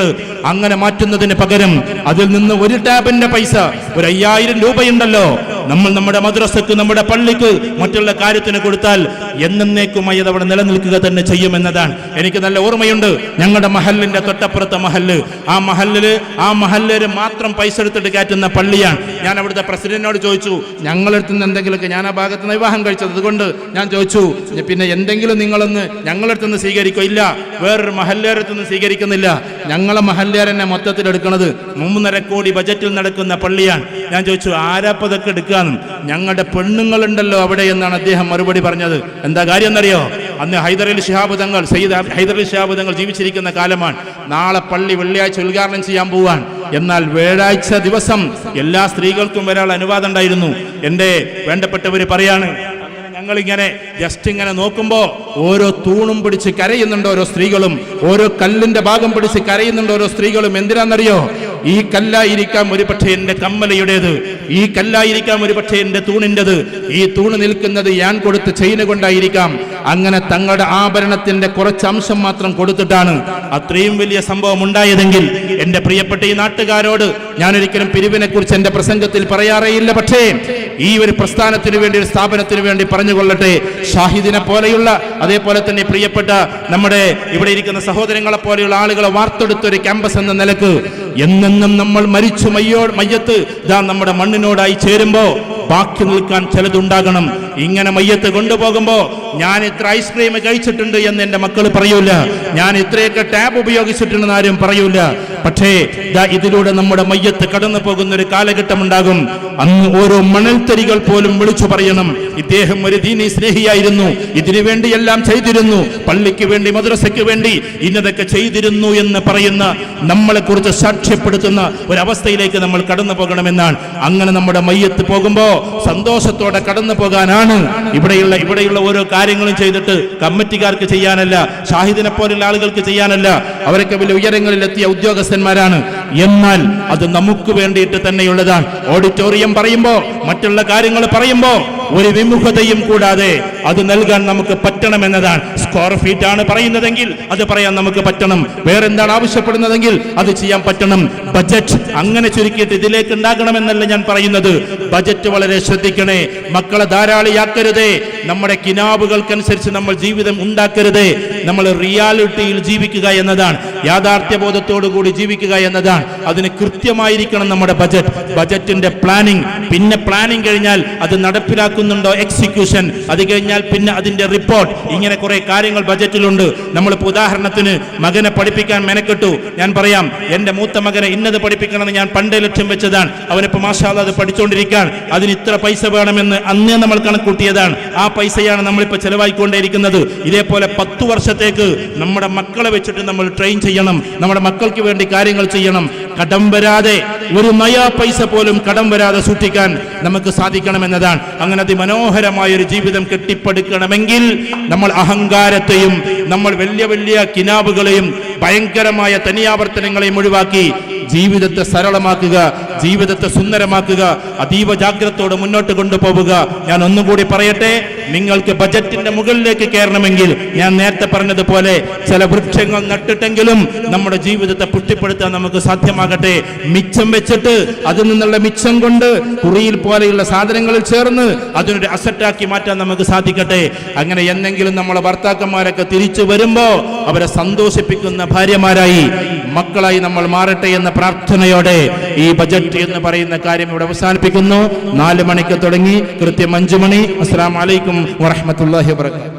അങ്ങനെ മാറ്റുന്നതിന് പകരം അതിൽ നിന്ന് ഒരു ടാബിന്റെ പൈസ ഒരു 5000 രൂപയുണ്ടല്ലോ, നമ്മൾ നമ്മുടെ മദ്രസക്ക്, നമ്മുടെ പള്ളിക്ക്, മറ്റുള്ള കാര്യത്തിന് കൊടുത്താൽ എന്നേക്കുമായി അത് അവിടെ നിലനിൽക്കുക തന്നെ ചെയ്യുമെന്നതാണ്. എനിക്ക് നല്ല ഓർമ്മയുണ്ട്. ഞങ്ങളുടെ മഹല്ലിന്റെ തൊട്ടപ്പുറത്തെ മഹല്ല്, ആ മഹല്ലില് മാത്രം പൈസ എടുത്തിട്ട് കയറ്റുന്ന പള്ളിയാണ്. ഞാൻ അവിടുത്തെ പ്രസിഡന്റിനോട് ചോദിച്ചു, ഞങ്ങളടുത്ത് നിന്ന് എന്തെങ്കിലുമൊക്കെ, ഞാൻ ആ ഭാഗത്ത് നിന്ന് വിവാഹം കഴിച്ചത്, അതുകൊണ്ട് ഞാൻ ചോദിച്ചു, പിന്നെ എന്തെങ്കിലും നിങ്ങളൊന്ന് ഞങ്ങളടുത്ത് നിന്ന് സ്വീകരിക്കോ? ഇല്ല, വേറൊരു മഹല്ലേരടുത്ത് നിന്ന് സ്വീകരിക്കുന്നില്ല. ഞങ്ങളെ മഹല്ലേരനെ മൊത്തത്തിൽ എടുക്കുന്നത് 3.5 കോടി ബജറ്റിൽ നടക്കുന്ന പള്ളിയാണ്. ഞാൻ ചോദിച്ചു, ആരാപ്പതൊക്കെ എടുക്കാന്ന്? ഞങ്ങളുടെ പെണ്ണുങ്ങളുണ്ടല്ലോ അവിടെ എന്നാണ് അദ്ദേഹം മറുപടി പറഞ്ഞത്. എന്താ കാര്യം എന്നറിയോ? അന്ന് സയ്യിദ് ഹൈദർ അലി ശിഹാബ് തങ്ങൾ ജീവിച്ചിരിക്കുന്ന കാലമാണ്. നാളെ പള്ളി വെള്ളിയാഴ്ച ഉദ്ഘാടനം ചെയ്യാൻ പോവാൻ. എന്നാൽ വ്യാഴാഴ്ച ദിവസം എല്ലാ സ്ത്രീകൾക്കും വരാൻ അനുവാദം ഉണ്ടായിരുന്നു. എൻ്റെ വേണ്ടപ്പെട്ടവര് പറയാണ്, ഞങ്ങളിങ്ങനെ ജസ്റ്റ് ഇങ്ങനെ നോക്കുമ്പോ ഓരോ തൂണും പിടിച്ച് കരയുന്നുണ്ട് ഓരോ സ്ത്രീകളും, ഓരോ കല്ലിന്റെ ഭാഗം പിടിച്ച് കരയുന്നുണ്ട് ഓരോ സ്ത്രീകളും. എന്തിനാണെന്നറിയോ? ഈ കല്ലായിരിക്കാം ഒരു പക്ഷേ എന്റെ കമ്മലയുടേത്, ഈ കല്ലായിരിക്കാം ഒരു പക്ഷേ എന്റെ തൂണിൻ്റെത്, ഈ തൂണ് നിൽക്കുന്നത് ഞാൻ കൊടുത്ത് ചെയിന കൊണ്ടായിരിക്കാം. അങ്ങനെ തങ്ങളുടെ ആഭരണത്തിന്റെ കുറച്ച് അംശം മാത്രം കൊടുത്തിട്ടാണ് അത്രയും വലിയ സംഭവം ഉണ്ടായതെങ്കിൽ എന്റെ പ്രിയപ്പെട്ട ഈ നാട്ടുകാരോട് ഞാൻ ഒരിക്കലും പിരിവിനെ കുറിച്ച് എന്റെ പ്രസംഗത്തിൽ പറയാറേയില്ല. പക്ഷേ ഈ ഒരു പ്രസ്ഥാനത്തിന് വേണ്ടി, ഒരു സ്ഥാപനത്തിന് വേണ്ടി പറഞ്ഞുകൊള്ളട്ടെ, ഷാഹിദിനെ പോലെയുള്ള, അതേപോലെ തന്നെ പ്രിയപ്പെട്ട നമ്മുടെ ഇവിടെ ഇരിക്കുന്ന സഹോദരങ്ങളെ പോലെയുള്ള ആളുകളെ വാർത്തെടുത്തൊരു ക്യാമ്പസ് എന്ന നിലക്ക് എന്നെന്നും നമ്മൾ മരിച്ചു മയ്യത്ത് നമ്മുടെ മണ്ണിനോടായി ചേരുമ്പോ ബാക്കി നിൽക്കാൻ ചിലതുണ്ടാകണം. ഇങ്ങനെ മയ്യത്ത് കൊണ്ടുപോകുമ്പോ ഞാൻ ഇത്ര ഐസ്ക്രീം കഴിച്ചിട്ടുണ്ട് എന്ന് എന്റെ മക്കൾ പറയൂല, ഞാൻ ഇത്രയൊക്കെ ടാബ് ഉപയോഗിച്ചിട്ടുണ്ടെന്ന് ആരും പറയൂല. പക്ഷേ ഇതിലൂടെ നമ്മുടെ മയ്യത്ത് കടന്നു പോകുന്ന ഒരു കാലഘട്ടം ഉണ്ടാകും. അന്ന് ഓരോ മണൽത്തരികൾ പോലും വിളിച്ചു പറയണം, ഇദ്ദേഹം ഒരു ദീനി സ്നേഹിയായിരുന്നു, ഇതിനു വേണ്ടി എല്ലാം ചെയ്തിരുന്നു, പള്ളിക്ക് വേണ്ടി, മദ്രസയ്ക്ക് വേണ്ടി ഇന്നതൊക്കെ ചെയ്തിരുന്നു എന്ന് പറയുന്ന, നമ്മളെ കുറിച്ച് സാക്ഷ്യപ്പെടുത്തുന്ന ഒരവസ്ഥയിലേക്ക് നമ്മൾ കടന്നു പോകണമെന്നാണ്. അങ്ങനെ നമ്മുടെ മയ്യത്ത് പോകുമ്പോ സന്തോഷത്തോടെ കടന്നു പോകാനാണ്. ഇവിടെയുള്ള ഓരോ കാര്യങ്ങളും ചെയ്തിട്ട് കമ്മിറ്റിക്കാർക്ക് ചെയ്യാനല്ല, ഷാഹിദിനെ പോലുള്ള ആളുകൾക്ക് ചെയ്യാനല്ല. അവരൊക്കെ വലിയ ഉയരങ്ങളിലെത്തിയ ഉദ്യോഗസ്ഥന്മാരാണ്. എന്നാൽ അത് നമുക്ക് വേണ്ടിയിട്ട് തന്നെയുള്ളതാണ്. ഓഡിറ്റോറിയം പറയുമ്പോ, മറ്റുള്ള കാര്യങ്ങൾ പറയുമ്പോ ഒരു വിമുഖതയും കൂടാതെ അത് നൽകാൻ നമുക്ക് പറ്റണമെന്നതാണ്. സ്ക്വയർ ഫീറ്റ് ആണ് പറയുന്നതെങ്കിൽ അത് പറയാൻ നമുക്ക് പറ്റണം. വേറെന്താണ് ആവശ്യപ്പെടുന്നതെങ്കിൽ അത് ചെയ്യാൻ പറ്റണം. ബജറ്റ് അങ്ങനെ ചുരുക്കിയിട്ട് ഇതിലേക്ക് ഉണ്ടാകണമെന്നല്ല ഞാൻ പറയുന്നത്. ബജറ്റ് വളരെ ശ്രദ്ധിക്കണേ. മക്കളെ ധാരാളിയാക്കരുതേ. നമ്മുടെ കിനാബുകൾക്കനുസരിച്ച് നമ്മൾ ജീവിതം ഉണ്ടാക്കരുതേ. നമ്മൾ റിയാലിറ്റിയിൽ ജീവിക്കുക എന്നതാണ്, യാഥാർത്ഥ്യബോധത്തോടു കൂടി ജീവിക്കുക എന്നതാണ്. അതിന് കൃത്യമായിരിക്കണം നമ്മുടെ ബജറ്റ്. ബജറ്റിന്റെ പ്ലാനിങ്, പിന്നെ പ്ലാനിങ് കഴിഞ്ഞാൽ അത് നടപ്പിലാക്കുന്നുണ്ടോ എക്സിക്യൂഷൻ, അത് കഴിഞ്ഞാൽ പിന്നെ അതിന്റെ റിപ്പോർട്ട്. ഇങ്ങനെ കുറെ കാര്യങ്ങൾ ബജറ്റിലുണ്ട്. നമ്മളിപ്പോൾ ഉദാഹരണത്തിന് മകനെ പഠിപ്പിക്കാൻ മെനക്കെട്ടു. ഞാൻ പറയാം, എന്റെ മൂത്ത മകനെ ഇന്നത് പഠിപ്പിക്കണമെന്ന് ഞാൻ പണ്ടേ ലക്ഷ്യം വെച്ചതാണ്. അവനിപ്പോൾ മാഷാ അല്ലാഹ് അത് പഠിച്ചുകൊണ്ടിരിക്കാൻ. അതിന് ഇത്ര പൈസ വേണമെന്ന് അന്നേ നമ്മൾ കണക്കൂട്ടിയതാണ്. ആ പൈസയാണ് നമ്മളിപ്പോൾ ചെലവായിക്കൊണ്ടേയിരിക്കുന്നത്. ഇതേപോലെ 10 വർഷത്തേക്ക് നമ്മുടെ മക്കളെ വെച്ചിട്ട് നമ്മൾ ട്രെയിൻ ചെയ്യണം. നമ്മുടെ മക്കൾക്ക് വേണ്ടി കാര്യങ്ങൾ ചെയ്യണം. കടം വരാതെ, ഒരു നയാ പൈസ പോലും കടം വരാതെ സൂക്ഷിക്കാൻ നമുക്ക് സാധിക്കണമെന്നതാണ്. അങ്ങനെ അതിമനോഹരമായ ഒരു ജീവിതം കെട്ടിപ്പടുക്കണമെങ്കിൽ നമ്മൾ അഹങ്കാരത്തെയും നമ്മൾ വലിയ വലിയ കിനാബുകളെയും ഭയങ്കരമായ തനിയാവർത്തനങ്ങളെയും ഒഴിവാക്കി ജീവിതത്തെ സരളമാക്കുക, ജീവിതത്തെ സുന്ദരമാക്കുക, അതീവ ജാഗ്രതയോടെ മുന്നോട്ട് കൊണ്ടുപോവുക. ഞാൻ ഒന്നുകൂടി പറയട്ടെ, നിങ്ങൾക്ക് ബജറ്റിന്റെ മുകളിലേക്ക് കയറണമെങ്കിൽ ഞാൻ നേരത്തെ പറഞ്ഞതുപോലെ ചില വൃക്ഷങ്ങൾ നട്ടിട്ടെങ്കിലും നമ്മുടെ ജീവിതത്തെ പുഷ്ടിപ്പെടുത്താൻ നമുക്ക് സാധ്യമാകട്ടെ. മിച്ചം വെച്ചിട്ട് അതിൽ നിന്നുള്ള മിച്ചം കൊണ്ട് കുറിയിൽ പോലെയുള്ള സാധനങ്ങളിൽ ചേർന്ന് അതിനൊരു അസറ്റാക്കി മാറ്റാൻ നമുക്ക് സാധിക്കട്ടെ. അങ്ങനെ എന്നെങ്കിലും നമ്മളെ ഭർത്താക്കന്മാരൊക്കെ തിരിച്ചു വരുമ്പോ അവരെ സന്തോഷിപ്പിക്കുന്ന ഭാര്യമാരായി, മക്കളായി നമ്മൾ മാറട്ടെ എന്ന പ്രാർത്ഥനയോടെ ഈ ബജറ്റ് എന്ന് പറയുന്ന കാര്യം ഇവിടെ അവസാനിപ്പിക്കുന്നു. 4 മണിക്ക് തുടങ്ങി കൃത്യം 5 മണി. അസ്സലാമു അലൈക്കും വറഹ്മത്തുള്ളാഹി വബറകാതുഹു.